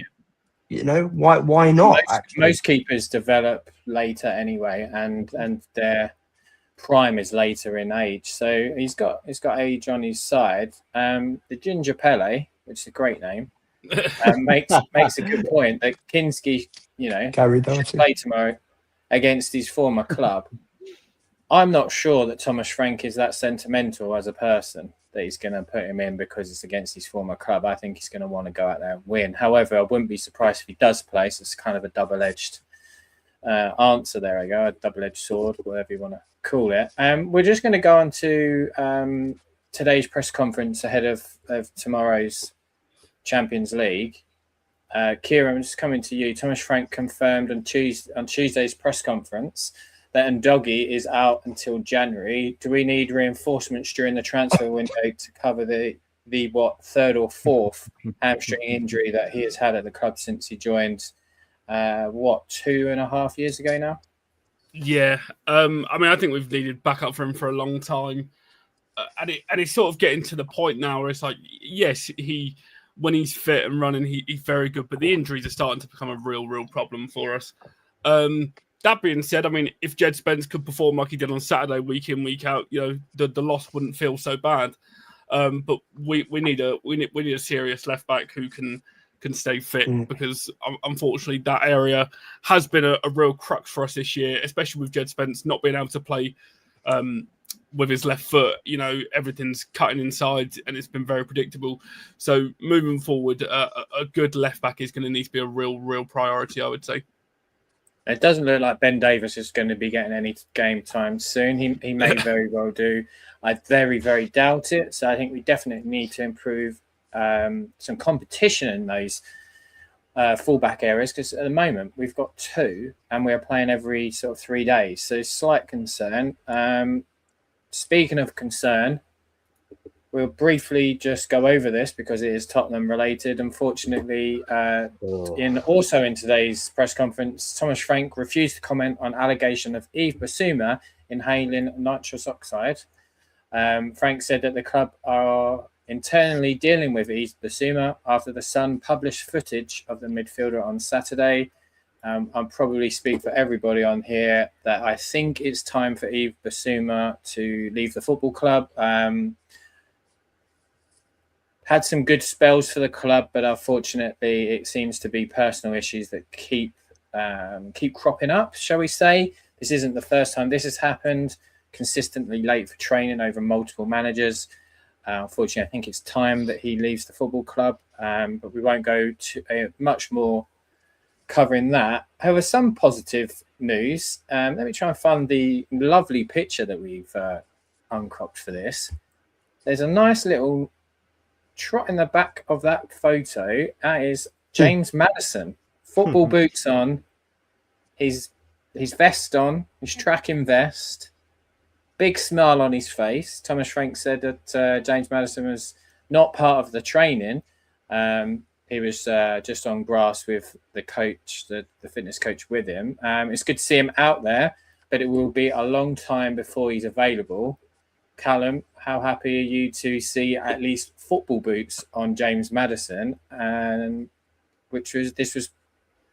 you know, why not? Most keepers develop later anyway, and their prime is later in age. So he's got age on his side. The Ginger Pele, which is a great name, makes a good point that Kinski, you know, should play tomorrow against his former club. I'm not sure that Thomas Frank is that sentimental as a person that he's going to put him in because it's against his former club. I think he's going to want to go out there and win. However, I wouldn't be surprised if he does play. So it's kind of a double-edged answer. There we go, a double-edged sword, whatever you want to call it. We're just going to go on to today's press conference ahead of tomorrow's Champions League. Kieran, I'm just coming to you. Thomas Frank confirmed on Tuesday's press conference that Ndogi is out until January. Do we need reinforcements during the transfer window to cover the third or fourth hamstring injury that he has had at the club since he joined 2.5 years ago now? Yeah, I mean, I think we've needed backup for him for a long time, and it's sort of getting to the point now where it's like, yes, when he's fit and running, he's very good, but the injuries are starting to become a real problem for us. That being said, I mean, if Jed Spence could perform like he did on Saturday, week in, week out, you know, the loss wouldn't feel so bad. But we need a serious left back who can can stay fit, because unfortunately that area has been a real crux for us this year, especially with Jed Spence not being able to play with his left foot. You know, everything's cutting inside and it's been very predictable. So moving forward, a good left back is going to need to be a real priority, I would say. It doesn't look like Ben Davies is going to be getting any game time soon. He may very well do. I very doubt it. So I think we definitely need to improve some competition in those fullback areas, because at the moment we've got two and we're playing every sort of 3 days. So slight concern. Speaking of concern, we'll briefly just go over this because it is Tottenham related. Unfortunately, in today's press conference, Thomas Frank refused to comment on allegation of Yves Bissouma inhaling nitrous oxide. Frank said that the club are internally dealing with Yves Bissouma after the Sun published footage of the midfielder on Saturday. I'll probably speak for everybody on here that I think it's time for Yves Bissouma to leave the football club. Had some good spells for the club, but unfortunately it seems to be personal issues that keep cropping up, shall we say. This isn't the first time this has happened. Consistently late for training over multiple managers. Unfortunately, I think it's time that he leaves the football club, but we won't go to much more covering that. However, some positive news. Let me try and find the lovely picture that we've uncropped for this. There's a nice little trot in the back of that photo. That is James Maddison, football boots on, his vest on, his tracking vest, big smile on his face. Thomas Frank said that James Maddison was not part of the training. He was just on grass with the coach, the fitness coach with him. It's good to see him out there, but it will be a long time before he's available. Callum, how happy are you to see at least football boots on James Maddison? And this was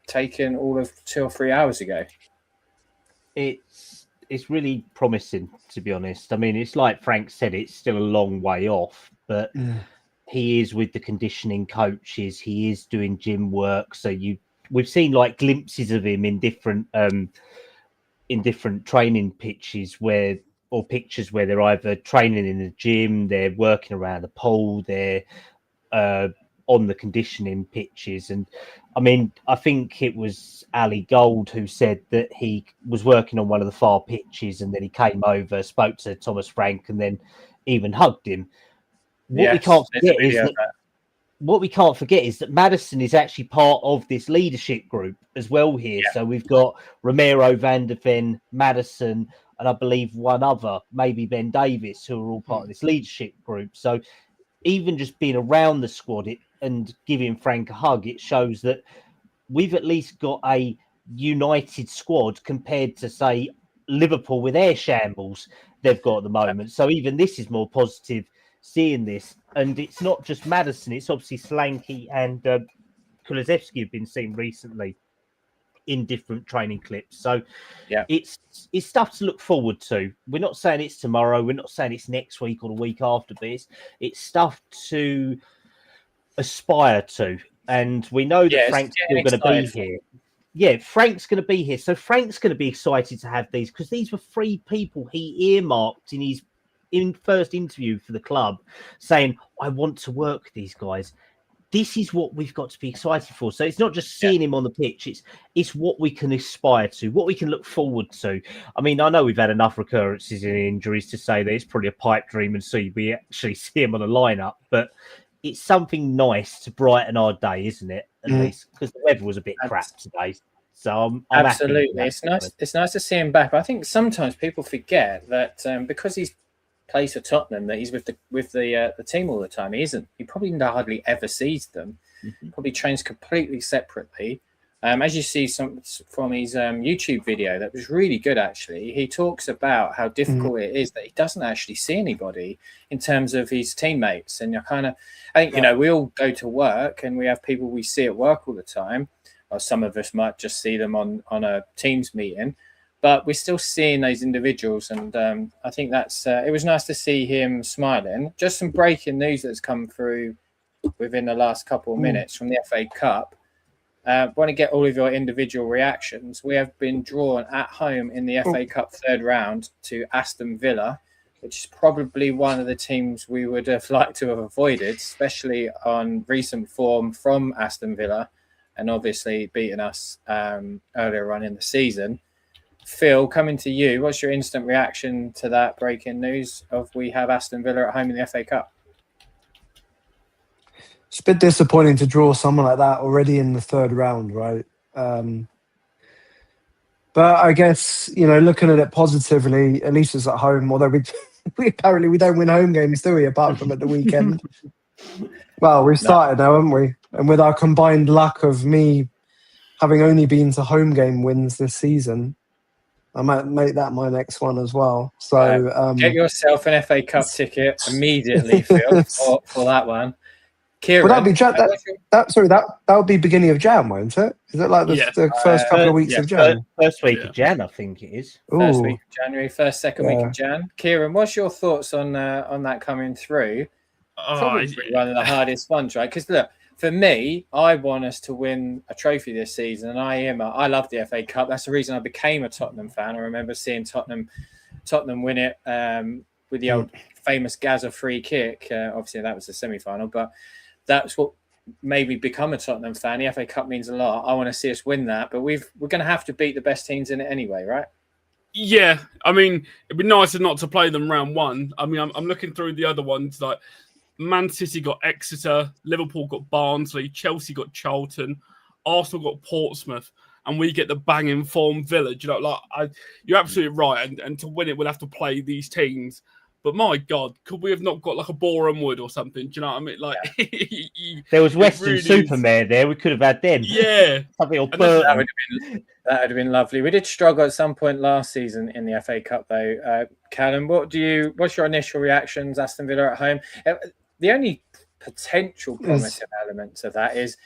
taken all of 2 or 3 hours ago. It's really promising, to be honest. I mean, it's like Frank said, it's still a long way off, but he is with the conditioning coaches. He is doing gym work. So we've seen like glimpses of him in different training pictures or pictures where they're either training in the gym, they're working around the pool, they're on the conditioning pitches. And I mean, I think it was Ali Gold who said that he was working on one of the far pitches and then he came over, spoke to Thomas Frank and then even hugged him. What we can't forget is that Maddison is actually part of this leadership group as well here. Yeah. So we've got Romero, Van der Ven, Maddison, and I believe one other, maybe Ben Davies, who are all part of this leadership group. So even just being around the squad and giving Frank a hug, it shows that we've at least got a united squad compared to, say, Liverpool with their shambles they've got at the moment. So even this is more positive seeing this. And it's not just Maddison, it's obviously Solanke and Kulusevski have been seen recently in different training clips. So it's stuff to look forward to. We're not saying it's tomorrow, we're not saying it's next week or the week after this. It's stuff to aspire to. And we know that Frank's still going to be here. Yeah, Frank's going to be here. So Frank's going to be excited to have these because these were 3 people he earmarked in his first interview for the club saying, I want to work with these guys. This is what we've got to be excited for. So it's not just seeing him on the pitch. It's what we can aspire to, what we can look forward to. I mean, I know we've had enough recurrences in injuries to say that it's probably a pipe dream and see we actually see him on a lineup, but it's something nice to brighten our day, isn't it? At least because the weather was a bit crap today. So I'm absolutely. It's nice. It's nice to see him back. But I think sometimes people forget that because he's plays for Tottenham, that he's with the team all the time. He isn't. He probably hardly ever sees them. Probably trains completely separately. As you see from his YouTube video, that was really good actually. He talks about how difficult it is that he doesn't actually see anybody in terms of his teammates. And I think we all go to work and we have people we see at work all the time, or some of us might just see them on a Teams meeting. But we're still seeing those individuals, and I think that's. It was nice to see him smiling. Just some breaking news that's come through within the last couple of minutes from the FA Cup. I want to get all of your individual reactions. We have been drawn at home in the FA Cup third round to Aston Villa, which is probably one of the teams we would have liked to have avoided, especially on recent form from Aston Villa, and obviously beating us earlier on in the season. Phil, coming to you, what's your instant reaction to that breaking news of we have Aston Villa at home in the FA Cup? It's a bit disappointing to draw someone like that already in the third round, right? But I guess, looking at it positively, at least it's at home, although we apparently don't win home games, do we, apart from at the weekend? Well, we've started now, haven't we? And with our combined luck of me having only been to home game wins this season, I might make that my next one as well. So get yourself an FA Cup ticket immediately, Phil, for that one. Kieran, well, that would be beginning of Jan, won't it? Is it like the first couple of weeks of Jan? First week of Jan, I think it is. First week of January, second week of Jan. Kieran, what's your thoughts on that coming through? Probably one of the hardest ones, right? Because look, for me, I want us to win a trophy this season, and I love the FA Cup. That's the reason I became a Tottenham fan. I remember seeing Tottenham win it with the old famous Gaza free kick. Obviously, that was the semi-final, but that's what made me become a Tottenham fan. The FA Cup means a lot. I want to see us win that, but we're going to have to beat the best teams in it anyway, right? Yeah, I mean, it'd be nicer not to play them round one. I mean, I'm looking through the other ones, like Man City got Exeter, Liverpool got Barnsley, Chelsea got Charlton, Arsenal got Portsmouth, and we get the banging form Villa. You're absolutely right, and to win it, we'll have to play these teams. But my God, could we have not got like a Boreham Wood or something? Do you know what I mean? Like there was Western Supermare there. We could have had them. Yeah, that would have been lovely. We did struggle at some point last season in the FA Cup, though. Callum, what's your initial reactions? Aston Villa at home. The only potential promising element of that is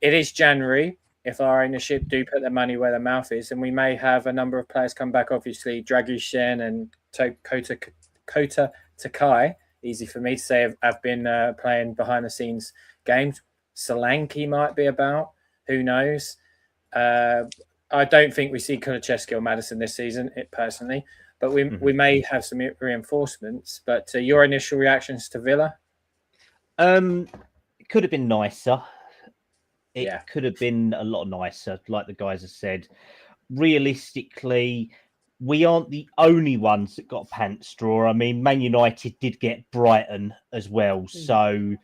it is January. If our ownership do put their money where their mouth is, and we may have a number of players come back. Obviously, Dragushin and Kota Takai, easy for me to say, have been playing behind the scenes games. Solanke might be about. Who knows? I don't think we see Kulusevski or Maddison this season, personally, but we may have some reinforcements. But your initial reactions to Villa? It could have been nicer. It could have been a lot nicer, like the guys have said. Realistically, we aren't the only ones that got a pants straw. I mean, Man United did get Brighton as well. So,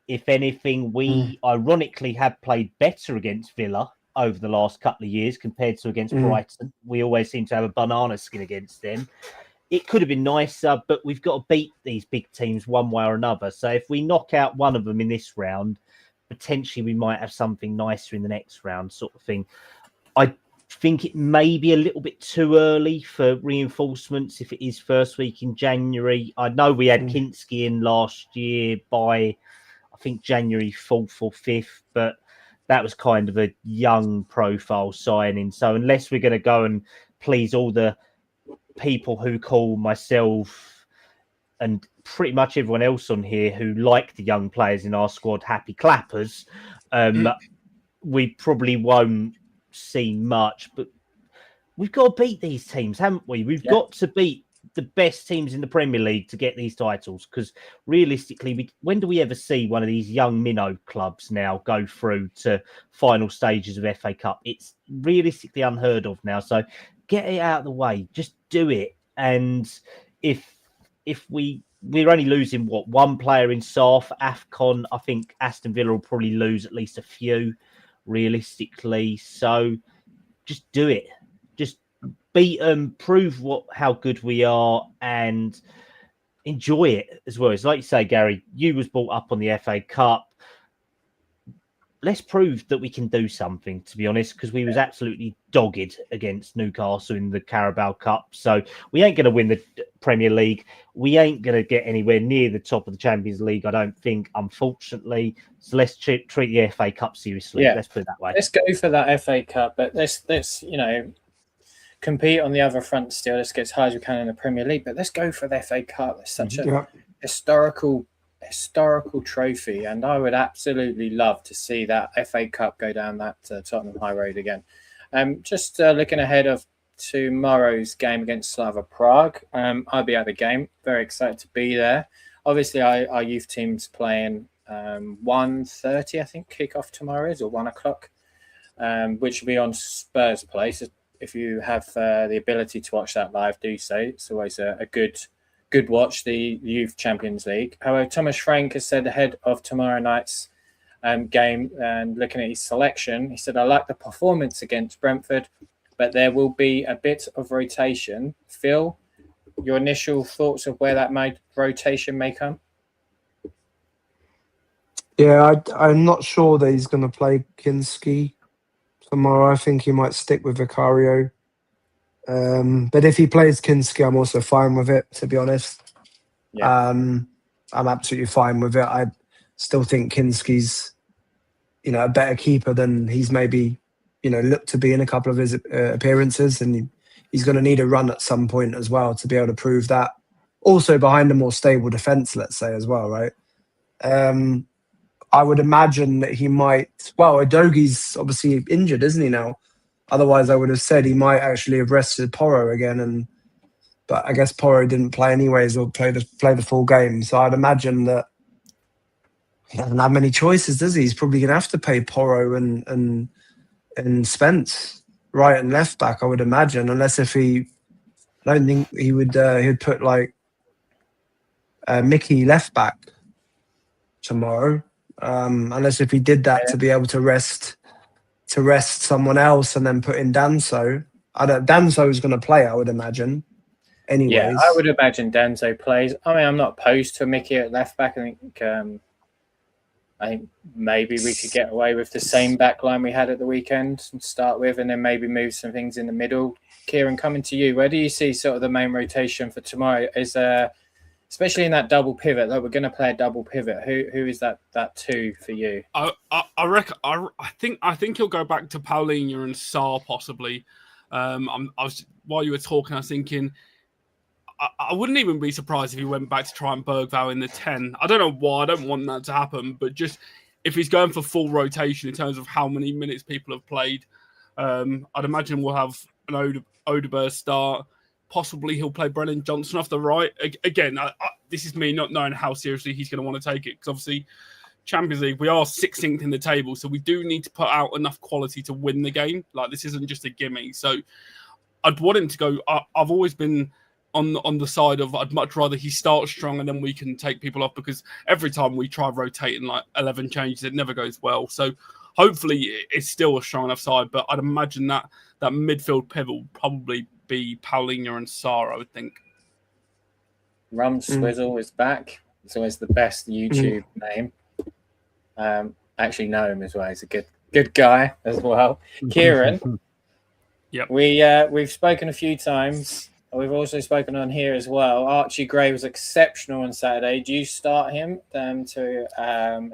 if anything, we ironically have played better against Villa over the last couple of years compared to against Brighton. We always seem to have a banana skin against them. It could have been nicer, but we've got to beat these big teams one way or another. So, if we knock out one of them in this round, potentially we might have something nicer in the next round, sort of thing. I think it may be a little bit too early for reinforcements if it is first week in January. I know we had Kinski in last year by, I think, January 4th or 5th, but that was kind of a young profile signing. So unless we're going to go and please all the people who call myself and pretty much everyone else on here who like the young players in our squad happy clappers, we probably won't see much. But we've got to beat these teams, haven't we? We've got to beat the best teams in the Premier League to get these titles, because realistically, when do we ever see one of these young minnow clubs now go through to final stages of FA Cup? It's realistically unheard of now. So get it out of the way, just do it. And if we're only losing one player in SAF, AFCON, I think Aston Villa will probably lose at least a few realistically. So just do it. Just beat them, prove how good we are, and enjoy it as well. It's like you say, Gary, you was brought up on the FA Cup. Let's prove that we can do something, to be honest, because we was absolutely dogged against Newcastle in the Carabao Cup. So we ain't going to win the Premier League. We ain't going to get anywhere near the top of the Champions League, I don't think, unfortunately. So let's treat the FA Cup seriously. Let's put it that way. Let's go for that FA Cup, but let's compete on the other front still. Let's get as high as we can in the Premier League, but let's go for the FA Cup. It's such a historical historical trophy, and I would absolutely love to see that FA Cup go down that Tottenham High Road again. Just looking ahead of tomorrow's game against Slava Prague, I'll be at the game. Very excited to be there. Obviously, our youth team's playing 1:30, I think, kickoff tomorrow is, or 1 o'clock, which will be on Spurs Place. If you have the ability to watch that live, do so. It's always a good watch, the Youth Champions League. However, Thomas Frank has said ahead of tomorrow night's game, and looking at his selection, he said, I like the performance against Brentford, but there will be a bit of rotation. Phil, your initial thoughts of where that rotation may come? Yeah, I'm not sure that he's going to play Kinski tomorrow. I think he might stick with Vicario. But if he plays Kinski, I'm also fine with it, to be honest. Yeah. I'm absolutely fine with it. I still think Kinski's, a better keeper than he's maybe, looked to be in a couple of his appearances, and he's going to need a run at some point as well to be able to prove that. Also behind a more stable defence, let's say, as well, right? I would imagine that he might. Well, Udogi's obviously injured, isn't he now? Otherwise, I would have said he might actually have rested Porro again, but I guess Porro didn't play anyways, or play the full game. So I'd imagine that he doesn't have many choices, does he? He's probably going to have to play Porro and Spence right and left back, I would imagine, unless I don't think he would. He'd put like Mickey left back tomorrow, unless if he did that to be able to rest someone else and then put in Danso. Danso is going to play, I would imagine. Anyways. Yeah, I would imagine Danso plays. I mean, I'm not opposed to Mickey at left back. I think maybe we could get away with the same back line we had at the weekend and start with, and then maybe move some things in the middle. Kieran, coming to you, where do you see sort of the main rotation for tomorrow? Is especially in that double pivot, though, we're going to play a double pivot. Who is that two for you? I reckon. I think he'll go back to Paulinho and Sarr possibly. While you were talking, I was thinking I wouldn't even be surprised if he went back to try and Bergvall in the 10. I don't know why. I don't want that to happen, but just if he's going for full rotation in terms of how many minutes people have played, I'd imagine we'll have an Odegaard start. Possibly he'll play Brennan Johnson off the right. Again, this is me not knowing how seriously he's going to want to take it, because obviously Champions League, we are 16th in the table, so we do need to put out enough quality to win the game. Like, this isn't just a gimme. So I'd want him to go. I've always been on the side of I'd much rather he starts strong and then we can take people off, because every time we try rotating like 11 changes, it never goes well. So hopefully it's still a strong enough side, but I'd imagine that midfield pivot will probably be Paulinho and Sarr, I would think. Rum Swizzle is back. It's always the best YouTube name. I actually know him as well. He's a good guy as well. Kieran, yep. We've spoken a few times. We've also spoken on here as well. Archie Gray was exceptional on Saturday. Do you start him to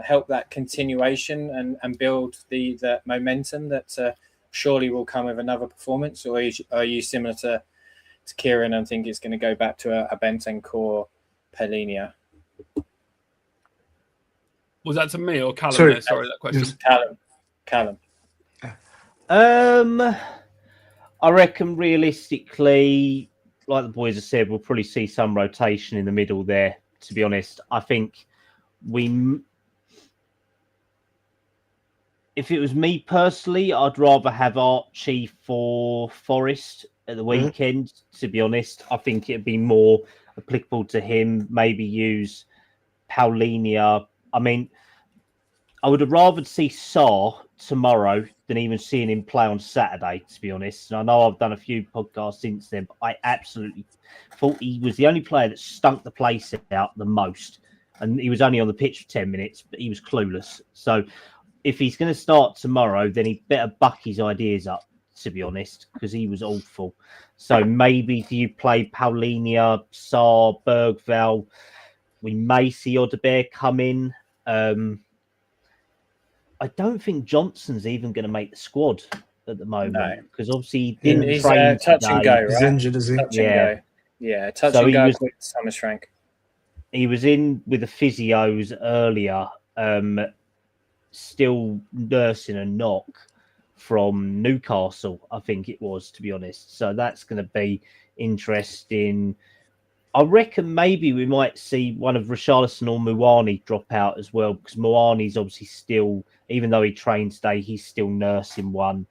help that continuation and build the momentum that surely will come with another performance? Or are you similar to Kieran and think it's going to go back to a Bentancur Paulinho? Was that to me or Callum? Sorry, that question. Callum. I reckon realistically, like the boys have said, we'll probably see some rotation in the middle there, to be honest. I think if it was me personally, I'd rather have Archie for Forest at the weekend, to be honest. I think it'd be more applicable to him, maybe use Paulinho. I mean, I would have rather see Sarr tomorrow than even seeing him play on Saturday, to be honest. And I know I've done a few podcasts since then, but I absolutely thought he was the only player that stunk the place out the most. And he was only on the pitch for 10 minutes, but he was clueless. So if he's going to start tomorrow, then he better buck his ideas up, to be honest, because he was awful. So maybe do you play Paulinho, Sarr, Bergvall? We may see Odegaard come in. I don't think Johnson's even going to make the squad at the moment, because obviously he didn't train touch and go, right? He's injured, is he? Touch and go. Yeah, touch and go with Thomas Frank. he was in with the physios earlier, still nursing a knock from Newcastle, I think it was, to be honest. So that's going to be interesting. I reckon maybe we might see one of Richarlison or Muani drop out as well, because Muani's obviously still, even though he trained today, he's still nursing one.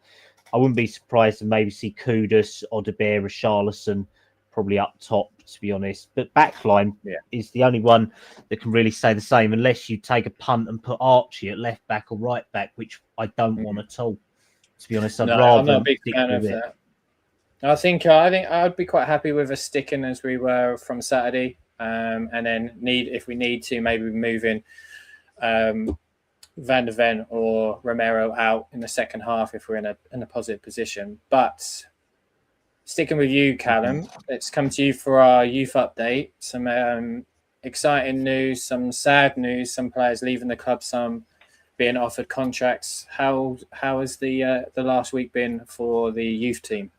I wouldn't be surprised to maybe see Kudus, Odebear, Richarlison probably up top, to be honest. But backline is the only one that can really say the same, unless you take a punt and put Archie at left back or right back, which I don't want at all. To be honest, I'd rather I'm not a big stick fan with of it. that. I think I'd be quite happy with us sticking as we were from Saturday, and then if we need to, maybe move in Van der Ven or Romero out in the second half if we're in a positive position. But sticking with you, Callum, let's come to you for our youth update. Some exciting news, some sad news. Some players leaving the club, some being offered contracts. How has the last week been for the youth team?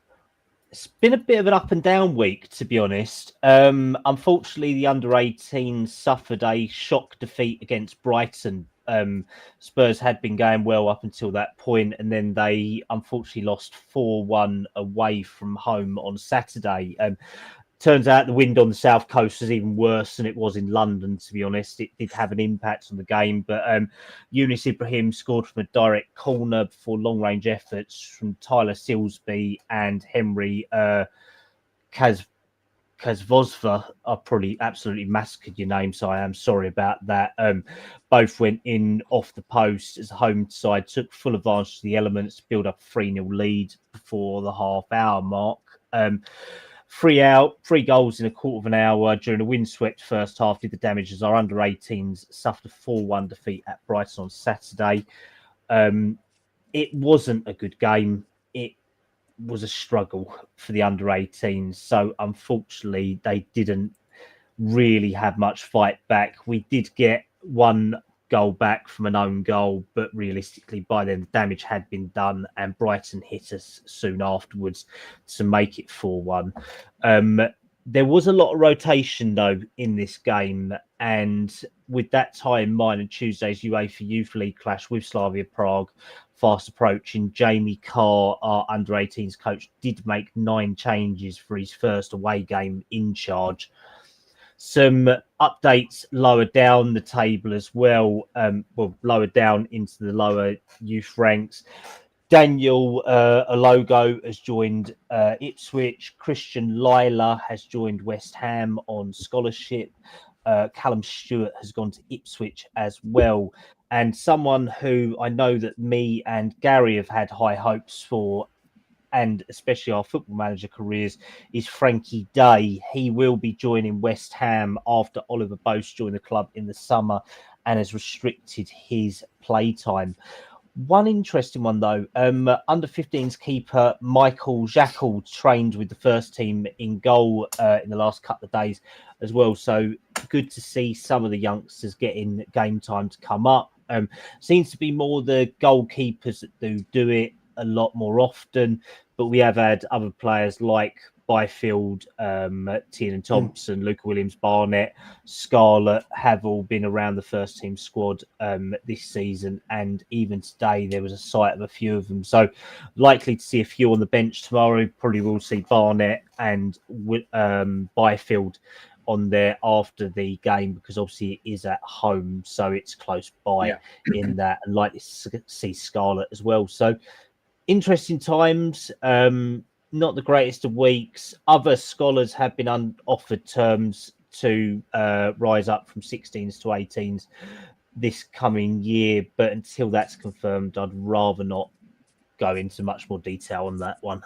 It's been a bit of an up and down week, to be honest. Unfortunately, the under-18 suffered a shock defeat against Brighton. Spurs had been going well up until that point, and then they unfortunately lost 4-1 away from home on Saturday. Turns out the wind on the south coast was even worse than it was in London, to be honest. It did have an impact on the game, but Yunus Ibrahim scored from a direct corner before long-range efforts from Tyler Silsby and Henry Kazvozva. I probably absolutely massacred your name, so I am sorry about that. Both went in off the post as the home side took full advantage of the elements to build up a 3-0 lead before the half-hour mark. 3 goals in a quarter of an hour during a windswept first half did the damage as our under-18s suffered a 4-1 defeat at Brighton on Saturday. It wasn't a good game. It was a struggle for the under-18s. So unfortunately, they didn't really have much fight back. We did get one goal back from an own goal, but realistically by then the damage had been done and Brighton hit us soon afterwards to make it 4-1. There was a lot of rotation though in this game, and with that tie in mind and Tuesday's UEFA Youth League clash with Slavia Prague fast approaching, Jamie Carr, our under-18s coach, did make 9 changes for his first away game in charge. Some updates lower down the table as well, lower down into the lower youth ranks. Daniel Alogo has joined Ipswich. Christian Lila has joined West Ham on scholarship. Callum Stewart has gone to Ipswich as well. And someone who I know that me and Gary have had high hopes for, and especially our football manager careers, is Frankie Day. He will be joining West Ham after Oliver Bose joined the club in the summer and has restricted his playtime. One interesting one, though, under-15s keeper Michael Jackal trained with the first team in goal in the last couple of days as well. So good to see some of the youngsters getting game time to come up. Seems to be more the goalkeepers that do it a lot more often, but we have had other players like Byfield, Tiernan Thompson, Luca Williams, Barnett, Scarlett have all been around the first team squad this season, and even today there was a sight of a few of them. So likely to see a few on the bench tomorrow. Probably will see Barnett and Byfield on there after the game, because obviously it is at home, so it's close by in that, and likely to see Scarlett as well. So interesting times. Not the greatest of weeks. Other scholars have been offered terms to rise up from 16s to 18s this coming year, but until that's confirmed, I'd rather not go into much more detail on that one.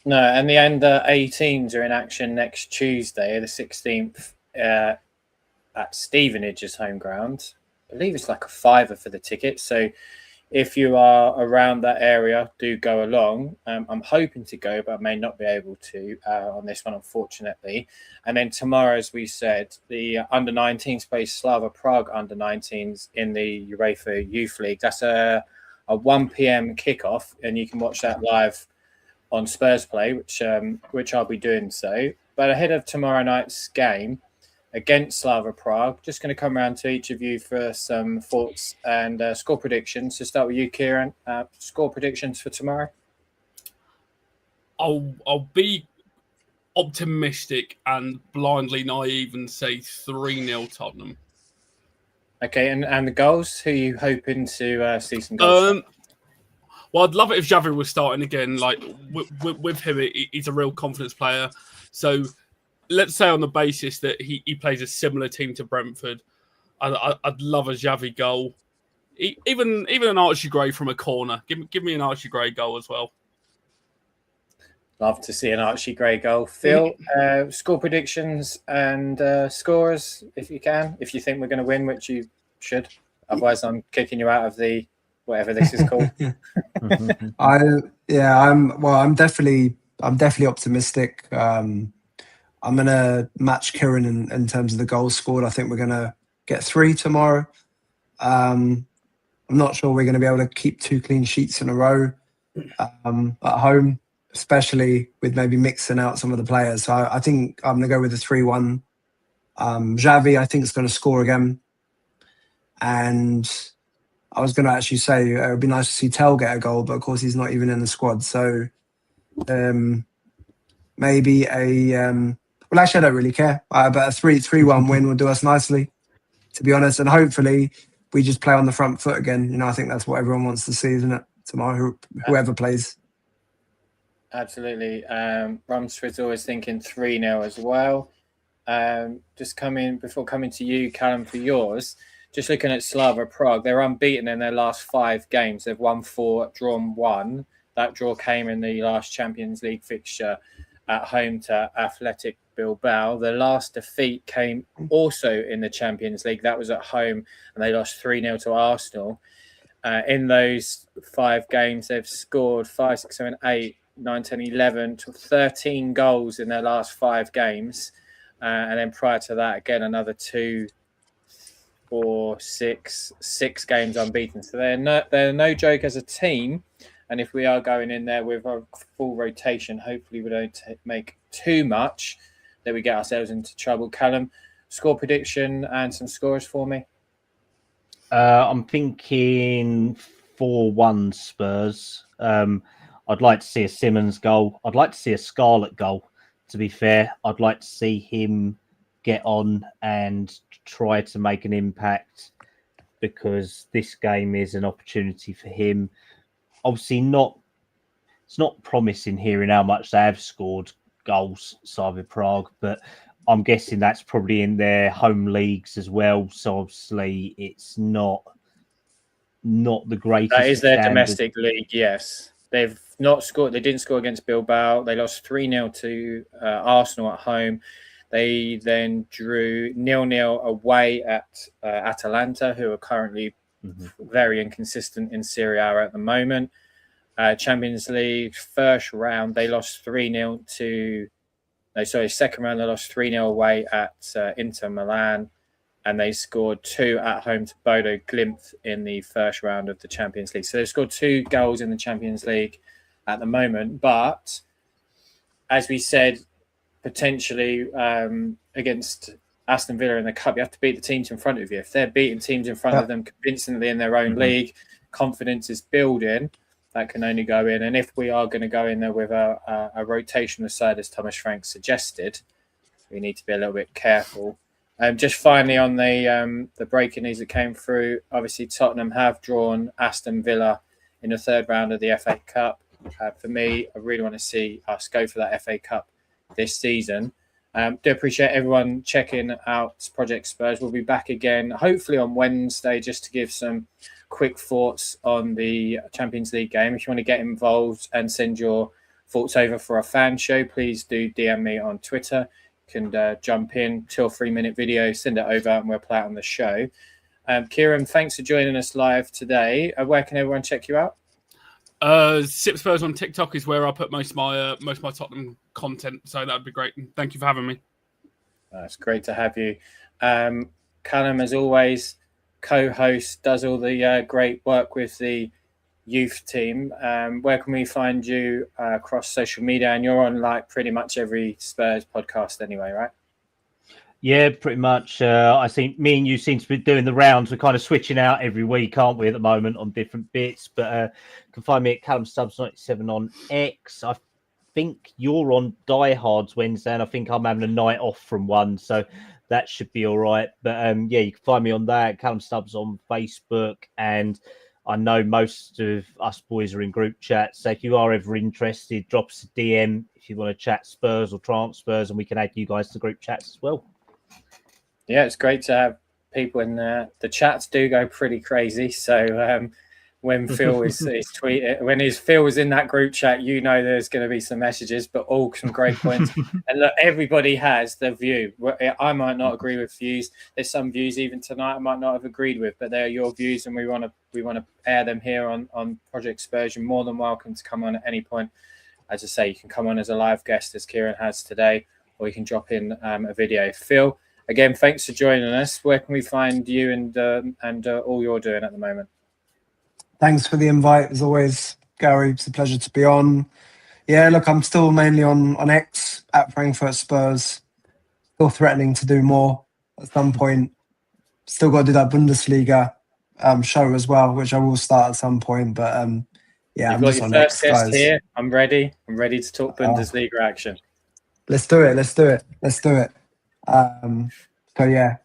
No, and the under-18s are in action next Tuesday, the 16th, at Stevenage's home ground. I believe it's like a £5 for the ticket, so if you are around that area, do go along. I'm hoping to go, but I may not be able to on this one, unfortunately. And then tomorrow, as we said, the under-19s plays Slava Prague under-19s in the UEFA Youth League. That's a 1 p.m. kickoff, and you can watch that live on Spurs Play, which I'll be doing so. But ahead of tomorrow night's game, against Slava Prague. Just going to come around to each of you for some thoughts and score predictions. So start with you, Kieran. Score predictions for tomorrow. I'll be optimistic and blindly naive and say 3-0 Tottenham. Okay, and the goals? Who are you hoping to see some goals? Well, I'd love it if Xavi was starting again. Like with him, he's a real confidence player. So let's say on the basis that he plays a similar team to Brentford, I'd love a Xavi goal. Even an Archie Gray from a corner. Give me an Archie Gray goal as well. Love to see an Archie Gray goal. Phil, score predictions and scorers, if you can. If you think we're going to win, which you should. Otherwise, I'm kicking you out of the whatever this is called. I'm definitely optimistic. I'm gonna match Kieran in terms of the goals scored. I think we're gonna get 3 tomorrow. I'm not sure we're gonna be able to keep 2 clean sheets in a row at home, especially with maybe mixing out some of the players. So I think I'm gonna go with a 3-1. Xavi, I think, is gonna score again, and I was going to actually say it would be nice to see Tell get a goal, but of course he's not even in the squad. So maybe well, actually I don't really care. But a 3-1 win will do us nicely, to be honest. And hopefully we just play on the front foot again. You know, I think that's what everyone wants to see, isn't it? Tomorrow, whoever plays. Absolutely. Rumsford's always thinking 3-0 as well. Before coming to you, Callum, for yours. Just looking at Slava Prague, they're unbeaten in their last 5 games. They've won 4, drawn 1. That draw came in the last Champions League fixture at home to Athletic Bilbao. The last defeat came also in the Champions League. That was at home, and they lost 3-0 to Arsenal. In those 5 games, they've scored 5, 6, 7, 8, 9, 10, 11, 13 goals in their last 5 games. And then prior to that, again, another 2, 4, 6 games unbeaten. So they're no joke as a team. And if we are going in there with a full rotation, hopefully we don't make too much that we get ourselves into trouble. Callum, score prediction and some scorers for me. I'm thinking 4-1 Spurs. I'd like to see a Simmons goal. I'd like to see a Scarlett goal, to be fair. I'd like to see him get on and try to make an impact, because this game is an opportunity for him. Obviously, it's not promising hearing how much they have scored goals, Slavia Prague, but I'm guessing that's probably in their home leagues as well. So obviously, it's not the greatest. That is their domestic league, yes. They've not scored. They didn't score against Bilbao. They lost 3-0 to Arsenal at home. They then drew 0-0 away at Atalanta, who are currently very inconsistent in Serie A at the moment. Champions League first round, they lost 3-0 second round, they lost 3-0 away at Inter Milan, and they scored 2 at home to Bodo Glimt in the first round of the Champions League. So they've scored 2 goals in the Champions League at the moment. But as we said, potentially against Aston Villa in the Cup, you have to beat the teams in front of you. If they're beating teams in front of them convincingly in their own league, confidence is building. That can only go in. And if we are going to go in there with a rotational side, as Thomas Frank suggested, we need to be a little bit careful. Just finally on the breaking news that came through, obviously Tottenham have drawn Aston Villa in the 3rd round of the FA Cup. For me, I really want to see us go for that FA Cup this season. Do appreciate everyone checking out Project Spurs. We'll be back again, hopefully on Wednesday, just to give some quick thoughts on the Champions League game. If you want to get involved and send your thoughts over for a fan show, please do DM me on Twitter. You can jump in, 2 or 3 minute video, send it over, and we'll play it on the show. Kieran, thanks for joining us live today. Where can everyone check you out? Sip Spurs on TikTok is where I put most of my Tottenham content, so that would be great. Thank you for having me. It's great to have you. Callum, as always, co-host, does all the great work with the youth team. Where can we find you across social media? And you're on like pretty much every Spurs podcast anyway, right? Yeah, pretty much. I think me and you seem to be doing the rounds. We're kind of switching out every week, aren't we, at the moment on different bits? But you can find me at Callum Stubbs 97 on X. I think you're on Die Hards Wednesday, and I think I'm having a night off from one, so that should be all right. But yeah, you can find me on that. Callum Stubbs on Facebook, and I know most of us boys are in group chat. So if you are ever interested, drop us a DM if you want to chat Spurs or transfers, and we can add you guys to group chats as well. Yeah, it's great to have people in there. The chats do go pretty crazy. So when Phil is tweeting, when Phil is in that group chat, you know there's going to be some messages, but all some great points. And look, everybody has their view. I might not agree with views. There's some views even tonight I might not have agreed with, but they're your views, and we want to air them here on Project Spurs. You're more than welcome to come on at any point. As I say, you can come on as a live guest, as Kieran has today, or you can drop in a video. Phil, again, thanks for joining us. Where can we find you and all you're doing at the moment? Thanks for the invite, as always, Gary. It's a pleasure to be on. Yeah, look, I'm still mainly on X at Frankfurt Spurs. Still threatening to do more at some point. Still got to do that Bundesliga show as well, which I will start at some point. But yeah, You've I'm got just your on first X, guest guys. here. I'm ready to talk Bundesliga action. Let's do it. So yeah,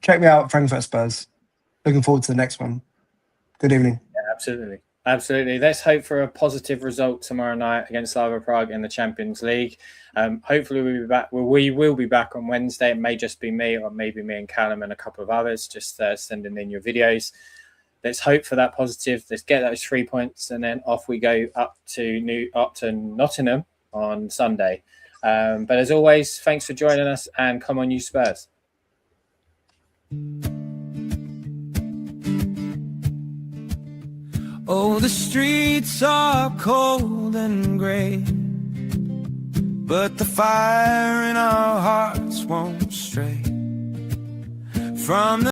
check me out at Frankfurt Spurs. Looking forward to the next one. Good evening. Yeah, absolutely. Let's hope for a positive result tomorrow night against Slavia Prague in the Champions League. Hopefully we'll be back. Well, we will be back on Wednesday. It may just be me, or maybe me and Callum and a couple of others. Just sending in your videos. Let's hope for that positive. Let's get those 3 points, and then off we go up to Nottingham on Sunday. But as always, thanks for joining us, and come on, you Spurs. Oh, the streets are cold and grey, but the fire in our hearts won't stray from the